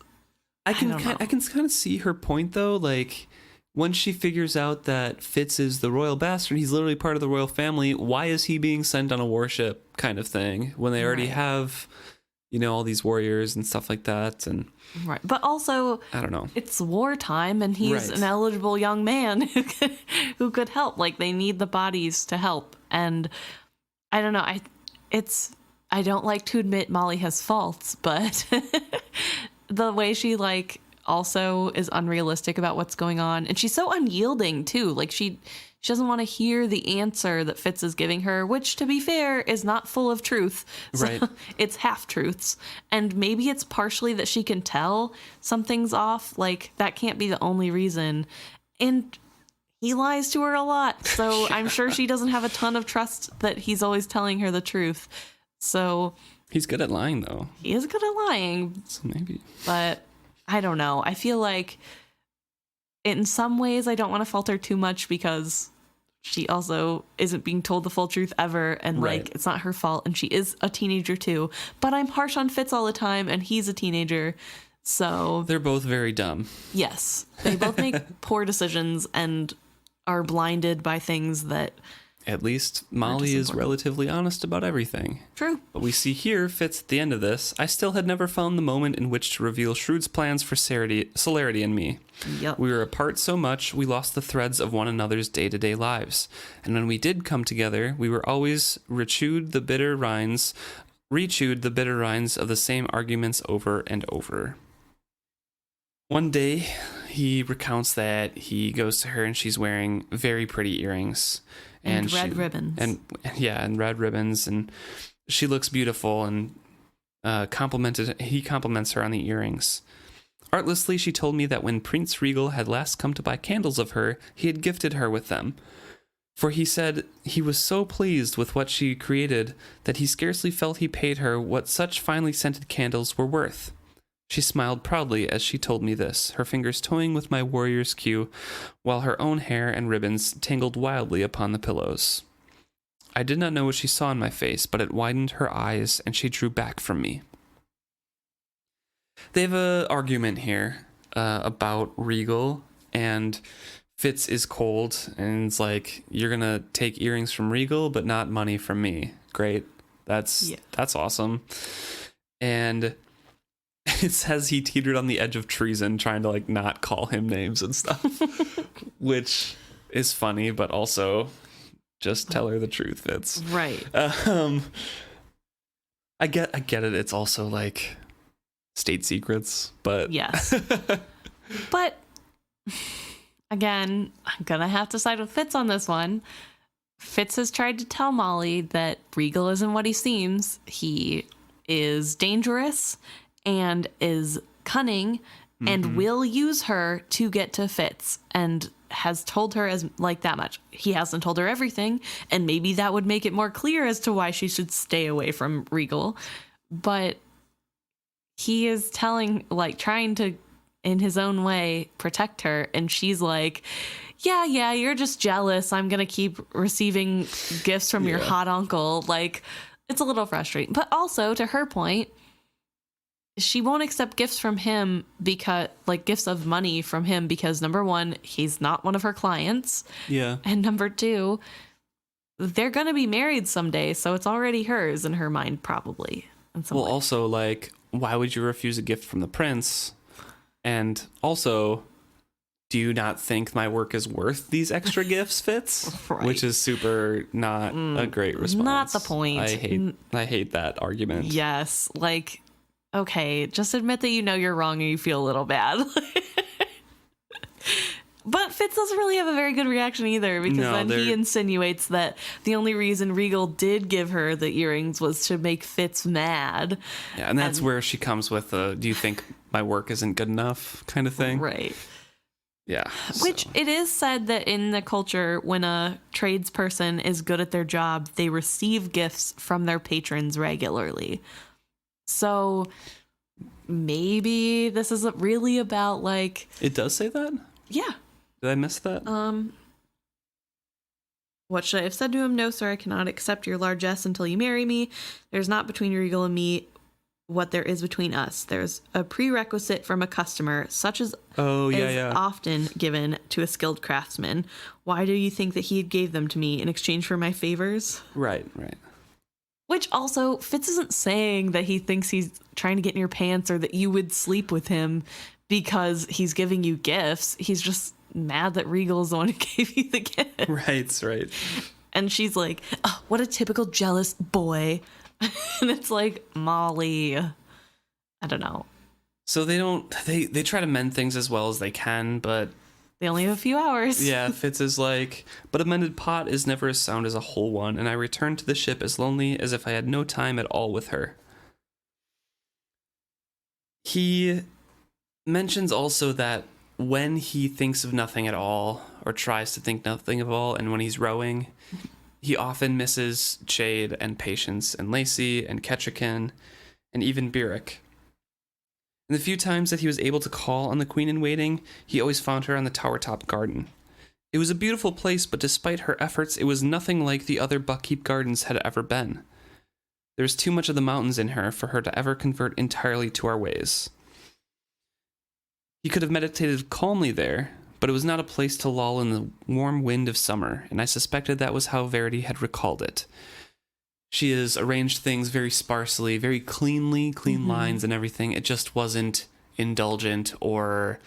B: I can
A: kind of see her point, though. Like, when she figures out that Fitz is the royal bastard, he's literally part of the royal family, why is he being sent on a warship kind of thing when they already have, all these warriors and stuff like that? And
B: but also, I don't know, it's wartime and he's an eligible young man who could help. Like, they need the bodies to help. And I don't know, I don't like to admit Molly has faults, but the way she also is unrealistic about what's going on, and she's so unyielding too. Like, she doesn't want to hear the answer that Fitz is giving her, which, to be fair, is not full of truth. So it's half truths, and maybe it's partially that she can tell something's off. Like, that can't be the only reason. And he lies to her a lot, so I'm sure she doesn't have a ton of trust that he's always telling her the truth. So
A: he's good at lying, though.
B: He is good at lying.
A: So maybe.
B: But I don't know. I feel like in some ways I don't want to fault her too much because she also isn't being told the full truth ever. And it's not her fault. And she is a teenager too. But I'm harsh on Fitz all the time and he's a teenager. So
A: they're both very dumb.
B: Yes. They both make poor decisions and are blinded by things that
A: At least Molly is relatively honest about everything.
B: True.
A: But we see here, Fitz at the end of this, I still had never found the moment in which to reveal Shrewd's plans for Celerity and me.
B: Yep.
A: We were apart so much, we lost the threads of one another's day-to-day lives. And when we did come together, we were always rechewed the bitter rinds of the same arguments over and over. One day, he recounts that he goes to her and she's wearing very pretty earrings.
B: And red ribbons.
A: And red ribbons. And she looks beautiful, and he compliments her on the earrings. Artlessly, she told me that when Prince Regal had last come to buy candles of her, he had gifted her with them. For he said he was so pleased with what she created that he scarcely felt he paid her what such finely scented candles were worth. She smiled proudly as she told me this, her fingers toying with my warrior's cue, while her own hair and ribbons tangled wildly upon the pillows. I did not know what she saw in my face, but it widened her eyes, and she drew back from me. They have an argument here about Regal, and Fitz is cold, and it's like, you're gonna take earrings from Regal, but not money from me. Great. That's awesome. And it says he teetered on the edge of treason, trying to like not call him names and stuff, which is funny, but also just tell her the truth, Fitz.
B: Right.
A: I get it. It's also like state secrets, but
B: yes. But again, I'm gonna have to side with Fitz on this one. Fitz has tried to tell Molly that Regal isn't what he seems. He is dangerous and is cunning and will use her to get to Fitz, and has told her as like that much. He hasn't told her everything, and maybe that would make it more clear as to why she should stay away from Regal. But he is trying to, in his own way, protect her, and she's like, yeah, you're just jealous. I'm gonna keep receiving gifts from your hot uncle. Like, it's a little frustrating. But also, to her point, she won't accept gifts from him because, like, gifts of money from him because, number one, he's not one of her clients.
A: Yeah.
B: And number two, they're going to be married someday, so it's already hers in her mind, probably.
A: Well, also, like, why would you refuse a gift from the prince? And also, do you not think my work is worth these extra gifts, Fitz?
B: Right.
A: Which is super not a great response.
B: Not the point.
A: I hate that argument.
B: Yes, like, okay, just admit that you know you're wrong and you feel a little bad. But Fitz doesn't really have a very good reaction either, because he insinuates that the only reason Regal did give her the earrings was to make Fitz mad.
A: Yeah, and that's where she comes with do you think my work isn't good enough kind of thing?
B: Right.
A: Yeah.
B: Which it is said that in the culture, when a tradesperson is good at their job, they receive gifts from their patrons regularly. So maybe this is really about, like...
A: It does say that?
B: Yeah.
A: Did I miss that?
B: What should I have said to him? No, sir, I cannot accept your largesse until you marry me. There's not between Regal and me what there is between us. There's a prerequisite from a customer, such as is often given to a skilled craftsman. Why do you think that he gave them to me in exchange for my favors?
A: Right.
B: Which also, Fitz isn't saying that he thinks he's trying to get in your pants or that you would sleep with him because he's giving you gifts. He's just mad that Regal is the one who gave you the gift.
A: Right.
B: And she's like, oh, what a typical jealous boy. And it's like, Molly, I don't know.
A: So they try to mend things as well as they can, but
B: they only have a few hours.
A: Yeah, Fitz is like, but a mended pot is never as sound as a whole one, and I returned to the ship as lonely as if I had no time at all with her. He mentions also that when he thinks of nothing at all, or tries to think nothing at all, and when he's rowing, he often misses Jade and Patience and Lacey and Ketchikan and even Byrrich. And the few times that he was able to call on the Queen in Waiting, he always found her on the tower top garden. It was a beautiful place, but despite her efforts, it was nothing like the other Buckkeep gardens had ever been. There was too much of the mountains in her for her to ever convert entirely to our ways. He could have meditated calmly there, but it was not a place to lull in the warm wind of summer, and I suspected that was how Verity had recalled it. She has arranged things very sparsely, very cleanly, clean lines and everything. It just wasn't indulgent or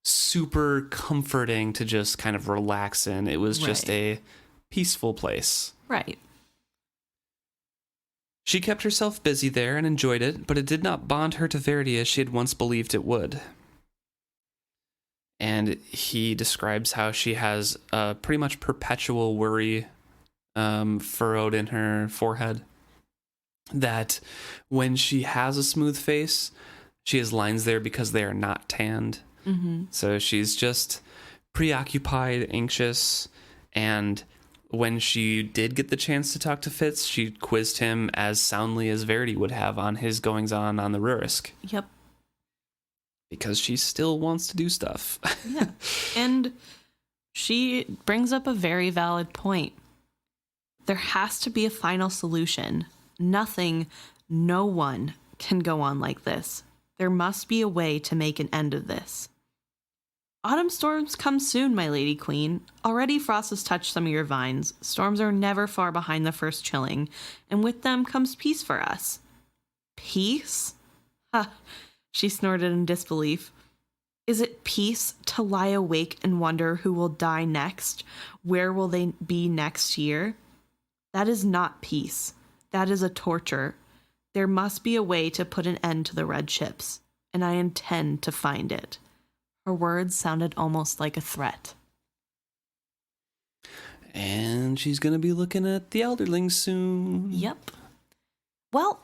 A: super comforting to just kind of relax in. It was just a peaceful place.
B: Right.
A: She kept herself busy there and enjoyed it, but it did not bond her to Verity as she had once believed it would. And he describes how she has a pretty much perpetual worry furrowed in her forehead. That when she has a smooth face, she has lines there because they are not tanned. So she's just preoccupied, anxious, and when she did get the chance to talk to Fitz, she quizzed him as soundly as Verity would have on his goings-on on the Rurisk.
B: Yep.
A: Because she still wants to do stuff.
B: Yeah. And she brings up a very valid point. There has to be a final solution. No one can go on like this. There must be a way to make an end of this. Autumn storms come soon, my lady queen. Already frost has touched some of your vines. Storms are never far behind the first chilling, and with them comes peace for us. Peace? Ha! She snorted in disbelief. Is it peace to lie awake and wonder who will die next? Where will they be next year? That is not peace. That is a torture. There must be a way to put an end to the red ships, and I intend to find it. Her words sounded almost like a threat.
A: And she's going to be looking at the Elderlings soon.
B: Yep. Well,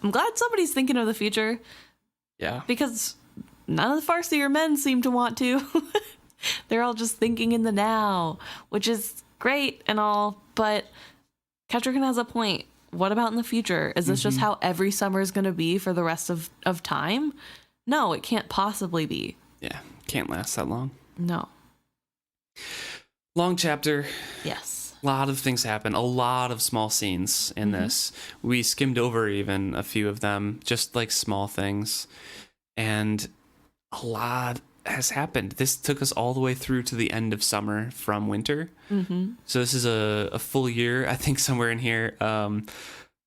B: I'm glad somebody's thinking of the future.
A: Yeah.
B: Because none of the Farseer men seem to want to. They're all just thinking in the now, which is great and all, but Ketrigan has a point. What about in the future? Is this just how every summer is going to be for the rest of time? No, it can't possibly be.
A: Yeah, can't last that long.
B: No.
A: Long chapter.
B: Yes.
A: A lot of things happen. A lot of small scenes in this. We skimmed over even a few of them, just like small things. And a lot has happened. This took us all the way through to the end of summer from winter. So this is a full year. I think somewhere in here,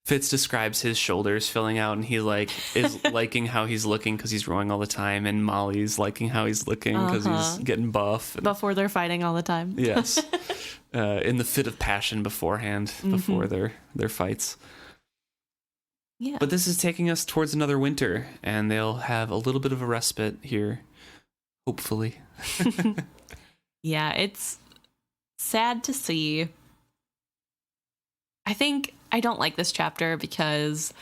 A: Fitz describes his shoulders filling out, and he is liking how he's looking because he's rowing all the time, and Molly's liking how he's looking because he's getting buff.
B: Before they're fighting all the time.
A: Yes. In the fit of passion beforehand, before their fights.
B: Yeah.
A: But this is taking us towards another winter, and they'll have a little bit of a respite here, hopefully.
B: Yeah, it's sad to see. I think I don't like this chapter because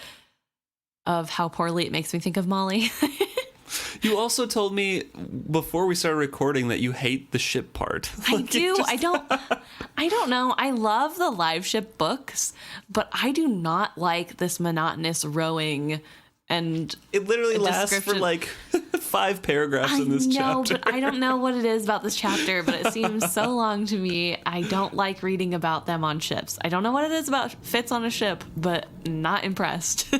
B: of how poorly it makes me think of Molly.
A: You also told me before we started recording that you hate the ship part.
B: I do. I don't know. I love the live ship books, but I do not like this monotonous rowing, and
A: it literally lasts for 5 paragraphs in this chapter.
B: I know, but I don't know what it is about this chapter, but it seems so long to me. I don't like reading about them on ships. I don't know what it is about Fitz on a ship, but not impressed.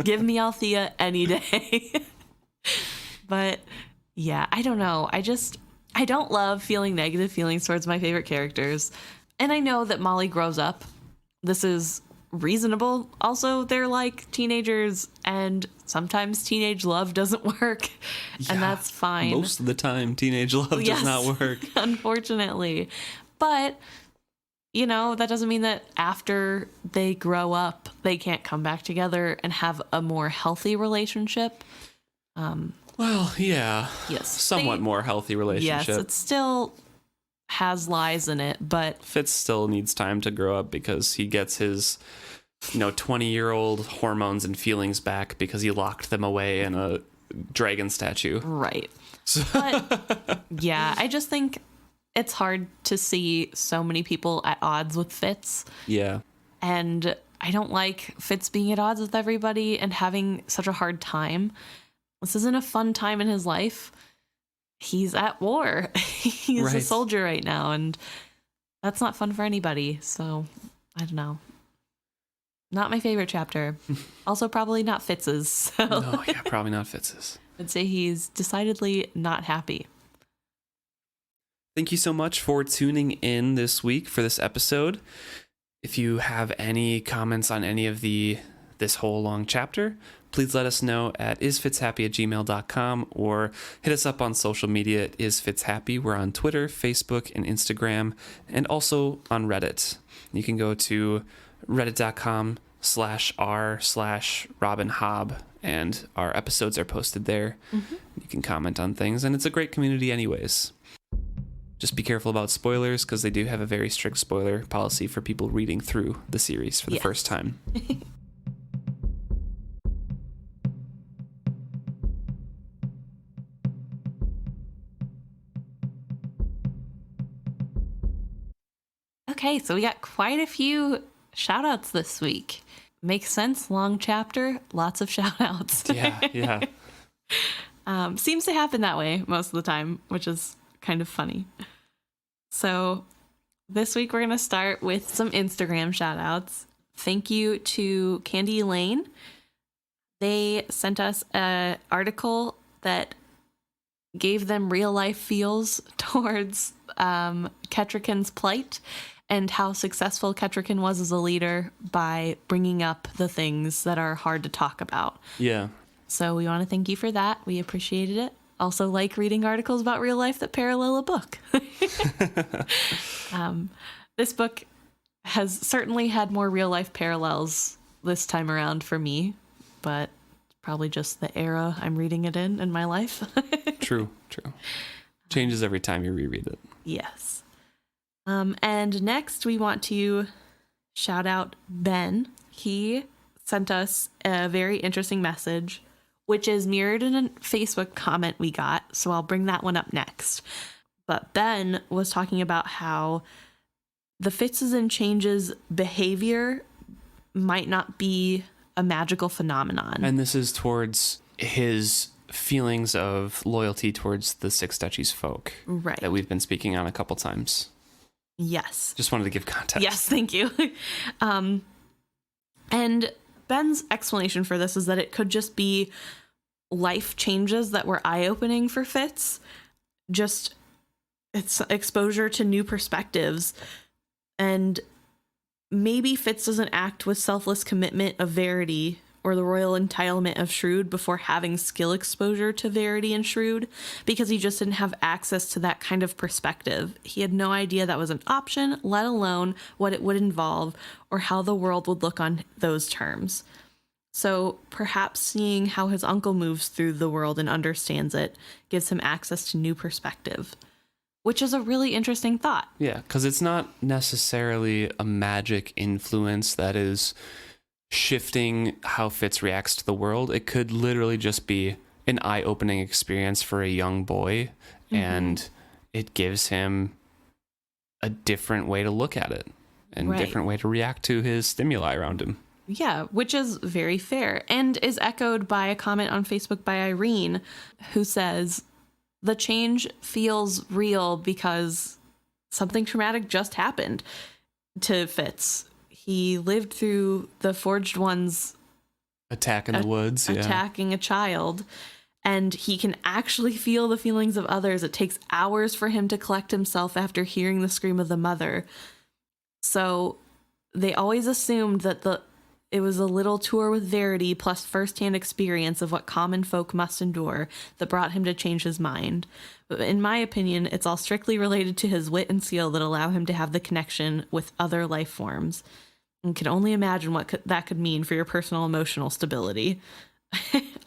B: Give me Althea any day. But yeah, I don't know. I don't love feeling negative feelings towards my favorite characters. And I know that Molly grows up. This is reasonable. Also, they're like teenagers, and sometimes teenage love doesn't work, and that's fine.
A: Most of the time, teenage love does not work.
B: Unfortunately. But, that doesn't mean that after they grow up, they can't come back together and have a more healthy relationship.
A: Well, yeah.
B: Yes.
A: Somewhat more healthy relationship.
B: Yes, it still has lies in it, but
A: Fitz still needs time to grow up because he gets his 20-year-old hormones and feelings back because he locked them away in a dragon statue.
B: Right. But yeah, I just think it's hard to see so many people at odds with Fitz.
A: Yeah.
B: And I don't like Fitz being at odds with everybody and having such a hard time. This isn't a fun time in his life. He's at war. He's a soldier right now, and that's not fun for anybody. So, I don't know. Not my favorite chapter. Also, probably not Fitz's. So.
A: No, yeah, probably not Fitz's.
B: I'd say he's decidedly not happy.
A: Thank you so much for tuning in this week for this episode. If you have any comments on any of this whole long chapter, please let us know at isfitzhappy@gmail.com or hit us up on social media at isfitzhappy. We're on Twitter, Facebook, and Instagram, and also on Reddit. You can go to reddit.com/r/Robin Hobb, and our episodes are posted there. Mm-hmm. You can comment on things, and it's a great community anyways. Just be careful about spoilers, because they do have a very strict spoiler policy for people reading through the series for the first time.
B: Okay, so we got quite a few shout-outs this week. Makes sense, long chapter, lots of shout-outs.
A: Yeah.
B: Seems to happen that way most of the time, which is kind of funny. So this week we're going to start with some Instagram shout-outs. Thank you to Candy Lane. They sent us an article that gave them real-life feels towards Ketrican's plight and how successful Ketrican was as a leader by bringing up the things that are hard to talk about.
A: Yeah.
B: So we want to thank you for that. We appreciated it. Also like reading articles about real life that parallel a book. This book has certainly had more real life parallels this time around for me, but probably just the era I'm reading it in my life.
A: True. Changes every time you reread it.
B: Yes. And next we want to shout out Ben. He sent us a very interesting message, which is mirrored in a Facebook comment we got, so I'll bring that one up next. But Ben was talking about how the Fitz's and Change's behavior might not be a magical phenomenon.
A: And this is towards his feelings of loyalty towards the Six Duchies folk.
B: Right.
A: That we've been speaking on a couple times.
B: Yes.
A: Just wanted to give context.
B: Yes, thank you. And Ben's explanation for this is that it could just be life changes that were eye-opening for Fitz. Just it's exposure to new perspectives. And maybe Fitz doesn't act with selfless commitment of Verity or the royal entitlement of Shrewd before having skill exposure to Verity and Shrewd, because he just didn't have access to that kind of perspective. He had no idea that was an option, let alone what it would involve or how the world would look on those terms. So perhaps seeing how his uncle moves through the world and understands it gives him access to new perspective, which is a really interesting thought.
A: Yeah, because it's not necessarily a magic influence that is shifting how Fitz reacts to the world. It could literally just be an eye-opening experience for a young boy, and it gives him a different way to look at it and a different way to react to his stimuli around him.
B: Yeah, which is very fair and is echoed by a comment on Facebook by Irene, who says, the change feels real because something traumatic just happened to Fitz. He lived through the Forged Ones
A: attack in the woods,
B: attacking a child, and he can actually feel the feelings of others. It takes hours for him to collect himself after hearing the scream of the mother. So they always assumed that it was a little tour with Verity plus firsthand experience of what common folk must endure that brought him to change his mind. But in my opinion, it's all strictly related to his wit and skill that allow him to have the connection with other life forms. And can only imagine what that could mean for your personal emotional stability.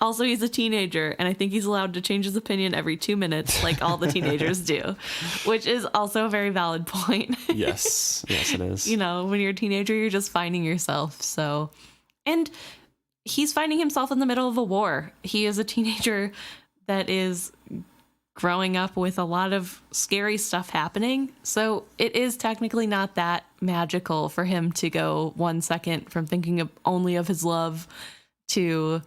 B: Also, he's a teenager, and I think he's allowed to change his opinion every 2 minutes, like all the teenagers do, which is also a very valid point.
A: Yes, it is.
B: You know, when you're a teenager, you're just finding yourself. So, and he's finding himself in the middle of a war. He is a teenager that is growing up with a lot of scary stuff happening. So it is technically not that magical for him to go 1 second from thinking only of his love to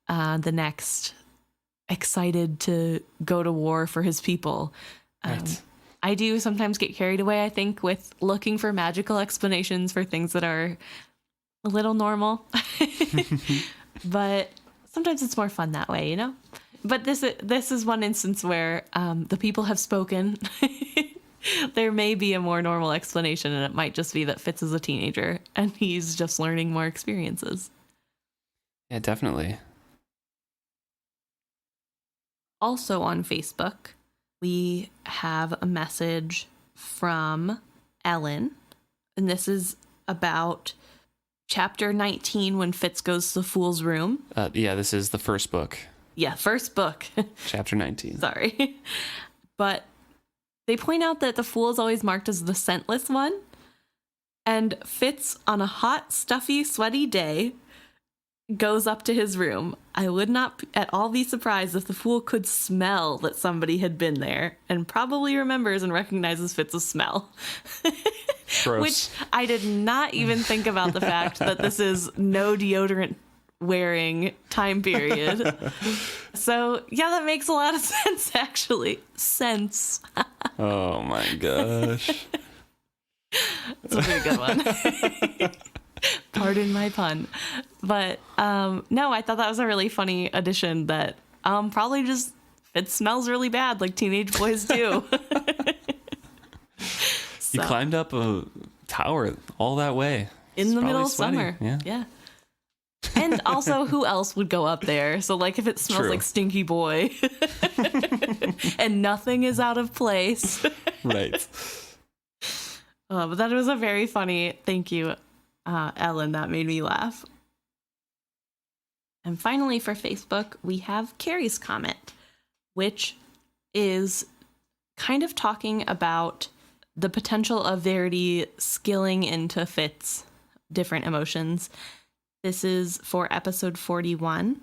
B: the next excited to go to war for his people.
A: Right.
B: I do sometimes get carried away, I think, with looking for magical explanations for things that are a little normal. But sometimes it's more fun that way, you know? But this is one instance where the people have spoken There may be a more normal explanation, and it might just be that Fitz is a teenager and he's just learning more experiences.
A: Yeah, definitely.
B: Also on Facebook, we have a message from Ellen, and this is about chapter 19 when Fitz goes to the Fool's Room.
A: Yeah, this is the first book.
B: Yeah, first book.
A: Chapter 19.
B: Sorry. But they point out that the Fool is always marked as the scentless one, and Fitz, on a hot, stuffy, sweaty day, goes up to his room. I would not at all be surprised if the Fool could smell that somebody had been there and probably remembers and recognizes Fitz's smell.
A: Gross.
B: Which I did not even think about the fact that this is no deodorant wearing time period. So yeah, that makes a lot of sense, actually. Sense.
A: Oh my gosh.
B: It's a pretty good one. Pardon my pun. But no, I thought that was a really funny addition that probably just Fitz smells really bad like teenage boys do.
A: He climbed up a tower all that way.
B: In the middle of
A: sweaty.
B: summer.
A: Yeah.
B: And also, who else would go up there? So, like, if it smells
A: True.
B: like Stinky Boy and nothing is out of place.
A: Right.
B: But that was a very funny, thank you, Ellen. That made me laugh. And finally, for Facebook, we have Carrie's comment, which is kind of talking about the potential of Verity skilling into Fitz different emotions. This is for episode 41.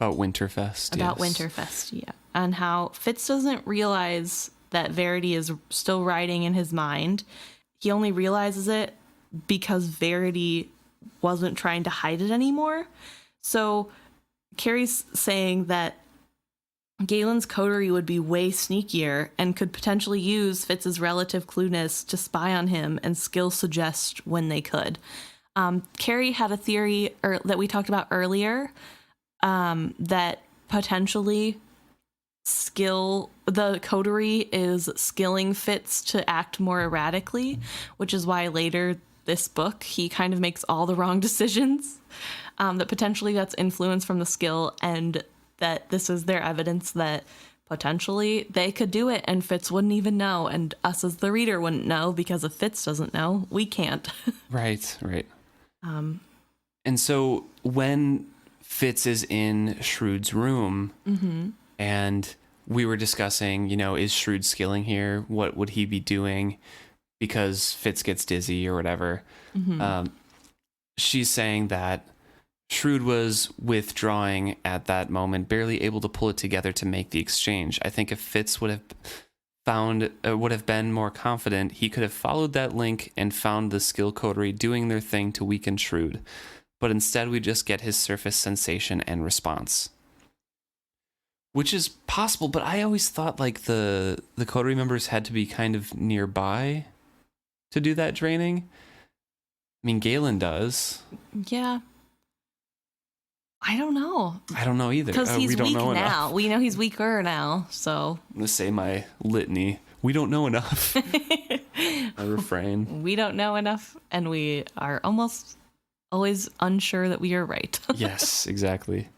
A: About Winterfest.
B: About
A: yes.
B: Winterfest, yeah. And how Fitz doesn't realize that Verity is still riding in his mind. He only realizes it because Verity wasn't trying to hide it anymore. So Carrie's saying that Galen's coterie would be way sneakier and could potentially use Fitz's relative clueness to spy on him and skill suggest when they could. Carrie had a theory that we talked about earlier, that potentially the coterie is skilling Fitz to act more erratically, which is why later this book he kind of makes all the wrong decisions. That potentially that's influence from the skill, and that this is their evidence that potentially they could do it and Fitz wouldn't even know, and us as the reader wouldn't know, because if Fitz doesn't know, we can't. Right.
A: And so when Fitz is in Shrewd's room,
B: Mm-hmm.
A: and we were discussing, is Shrewd skilling here? What would he be doing? Because Fitz gets dizzy or whatever.
B: Mm-hmm.
A: She's saying that Shrewd was withdrawing at that moment, barely able to pull it together to make the exchange. I think if Fitz would have been more confident, he could have followed that link and found the skill coterie doing their thing to weaken Shrewd. But instead, we just get his surface sensation and response. Which is possible, but I always thought like the coterie members had to be kind of nearby to do that draining. I mean, Galen does.
B: Yeah. I don't know.
A: I don't know either.
B: Because he's
A: we don't
B: weak
A: know
B: now.
A: enough.
B: We know he's weaker now, so.
A: I'm going to say my litany. We don't know enough. I refrain.
B: We don't know enough, and we are almost always unsure that we are right.
A: Yes, exactly.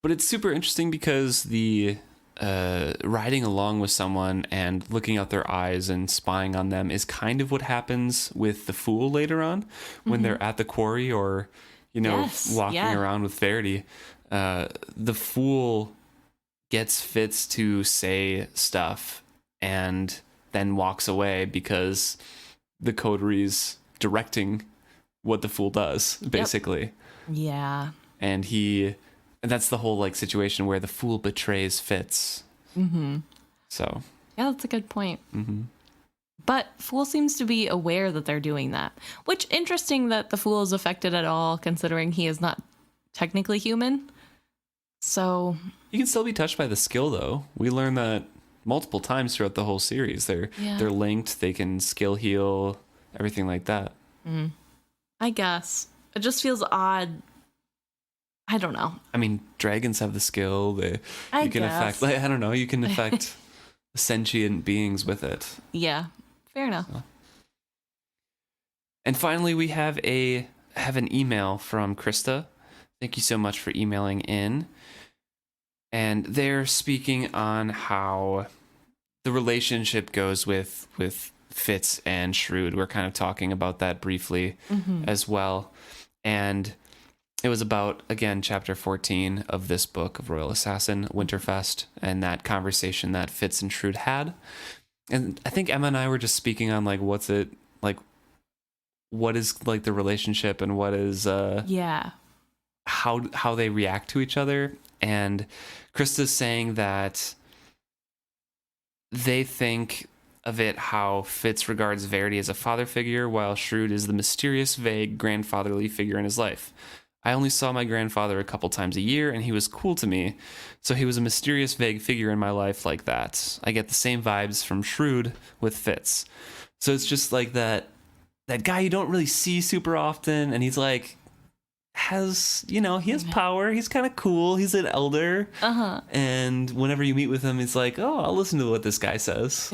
A: But it's super interesting because the riding along with someone and looking out their eyes and spying on them is kind of what happens with the Fool later on when
B: Mm-hmm.
A: they're at the quarry or, walking around with Verity. The Fool gets Fitz to say stuff and then walks away because the coterie's directing what the Fool does, basically.
B: Yeah.
A: And that's the whole situation where the Fool betrays Fitz.
B: Mm-hmm.
A: So.
B: Yeah, that's a good point.
A: Mm-hmm.
B: But Fool seems to be aware that they're doing that. Which, interesting that the Fool is affected at all, considering he is not technically human. So.
A: You can still be touched by the skill, though. We learn that multiple times throughout the whole series. They're linked. They can skill heal, everything like that.
B: Mm. I guess. It just feels odd. I don't know.
A: I mean, dragons have the skill. You can affect. I don't know. You can affect sentient beings with it.
B: Yeah, fair enough.
A: And finally, we have an email from Krista. Thank you so much for emailing in. And they're speaking on how the relationship goes with Fitz and Shrewd. We're kind of talking about that briefly as well. And it was about, again, chapter 14 of this book of Royal Assassin, Winterfest, and that conversation that Fitz and Shrewd had. And I think Emma and I were just speaking on, like, what is, like, the relationship and what is how they react to each other. And Krista's saying that they think of it how Fitz regards Verity as a father figure, while Shrewd is the mysterious, vague, grandfatherly figure in his life. I only saw my grandfather a couple times a year, and he was cool to me, so he was a mysterious, vague figure in my life like that. I get the same vibes from Shrewd with Fitz. So it's just like that guy you don't really see super often, and he's like, he has power, he's kind of cool, he's an elder, and whenever you meet with him, it's like, oh, I'll listen to what this guy says.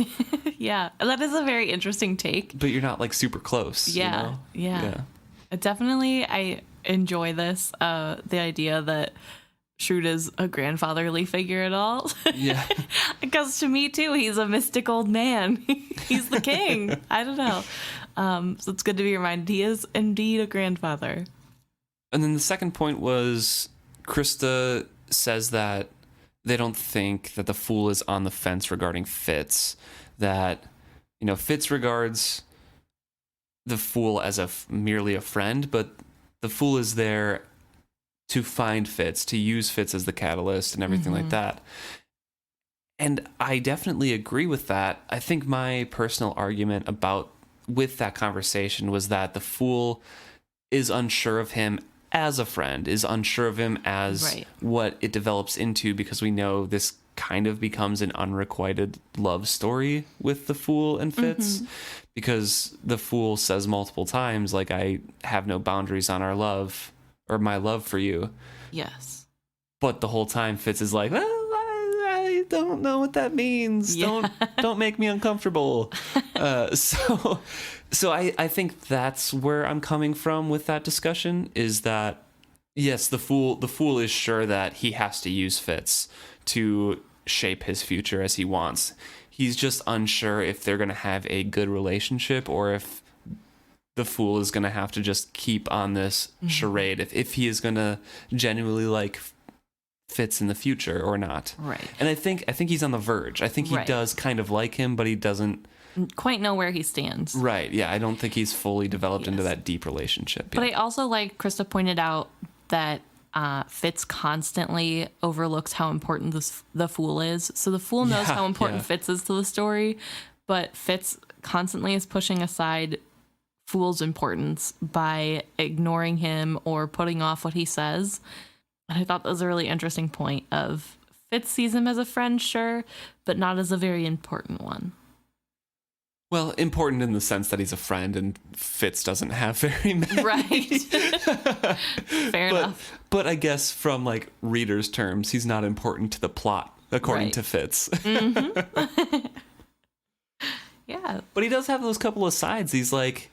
B: Yeah, that is a very interesting take.
A: But you're not, like, super close.
B: Yeah. Definitely, I enjoy this, the idea that Shrewd is a grandfatherly figure at all.
A: Yeah.
B: Because to me, too, he's a mystic old man. He's the king. I don't know. So it's good to be reminded he is indeed a grandfather.
A: And then the second point was Krista says that they don't think that the Fool is on the fence regarding Fitz, that, Fitz regards the Fool as merely a friend, but the Fool is there to find Fitz, to use Fitz as the catalyst and everything like that. And I definitely agree with that. I think my personal argument with that conversation was that the Fool is unsure of him as a friend, is unsure of him as what it develops into, because we know this kind of becomes an unrequited love story with the Fool and Fitz, because the Fool says multiple times, like, I have no boundaries on our love, or my love for you.
B: Yes.
A: But the whole time Fitz is like, well, I don't know what that means. Yeah. Don't make me uncomfortable. So I think that's where I'm coming from with that discussion, is that, yes, the Fool is sure that he has to use Fitz to shape his future as he wants. He's just unsure if they're going to have a good relationship, or if the Fool is going to have to just keep on this charade, if he is going to genuinely like Fitz in the future or not.
B: Right.
A: And I think he's on the verge. I think he does kind of like him, but he doesn't
B: quite know where he stands.
A: Right. Yeah. I don't think he's fully developed into that deep relationship yet.
B: But I also, like Krista pointed out, that Fitz constantly overlooks how important the Fool is. So the Fool knows how important Fitz is to the story, but Fitz constantly is pushing aside Fool's importance by ignoring him or putting off what he says. And I thought that was a really interesting point of Fitz sees him as a friend, sure, but not as a very important one.
A: Well, important in the sense that he's a friend, and Fitz doesn't have very many.
B: Right. Fair enough.
A: But I guess from, like, readers' terms, he's not important to the plot, according to Fitz.
B: Yeah.
A: But he does have those couple of sides. He's like,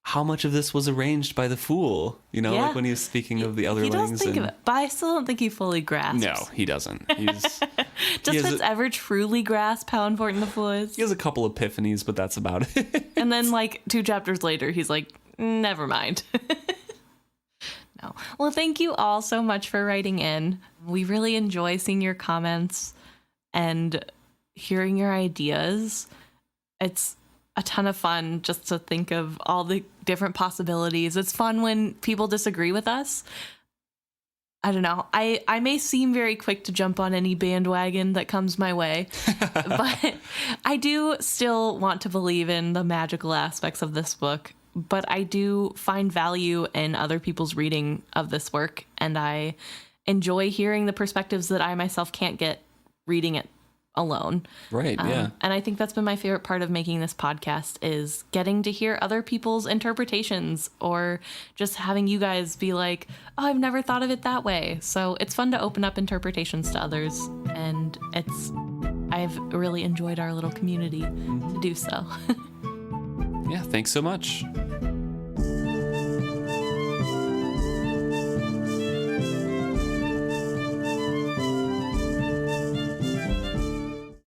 A: how much of this was arranged by the Fool? Like when he was speaking of the otherlings.
B: He does think of it, but I still don't think he fully grasps.
A: No, he doesn't. Does
B: Fitz ever truly grasp how important the Fool is?
A: He has a couple epiphanies, but that's about it.
B: And then, like, 2 chapters later, he's like, never mind. No. Well, thank you all so much for writing in. We really enjoy seeing your comments and hearing your ideas. It's a ton of fun just to think of all the different possibilities. It's fun when people disagree with us. I don't know. I may seem very quick to jump on any bandwagon that comes my way, but I do still want to believe in the magical aspects of this book. But I do find value in other people's reading of this work, and I enjoy hearing the perspectives that I myself can't get reading it alone.
A: Right, yeah.
B: And I think that's been my favorite part of making this podcast, is getting to hear other people's interpretations, or just having you guys be like, oh, I've never thought of it that way. So it's fun to open up interpretations to others. And and I've really enjoyed our little community to do so.
A: Yeah, thanks so much.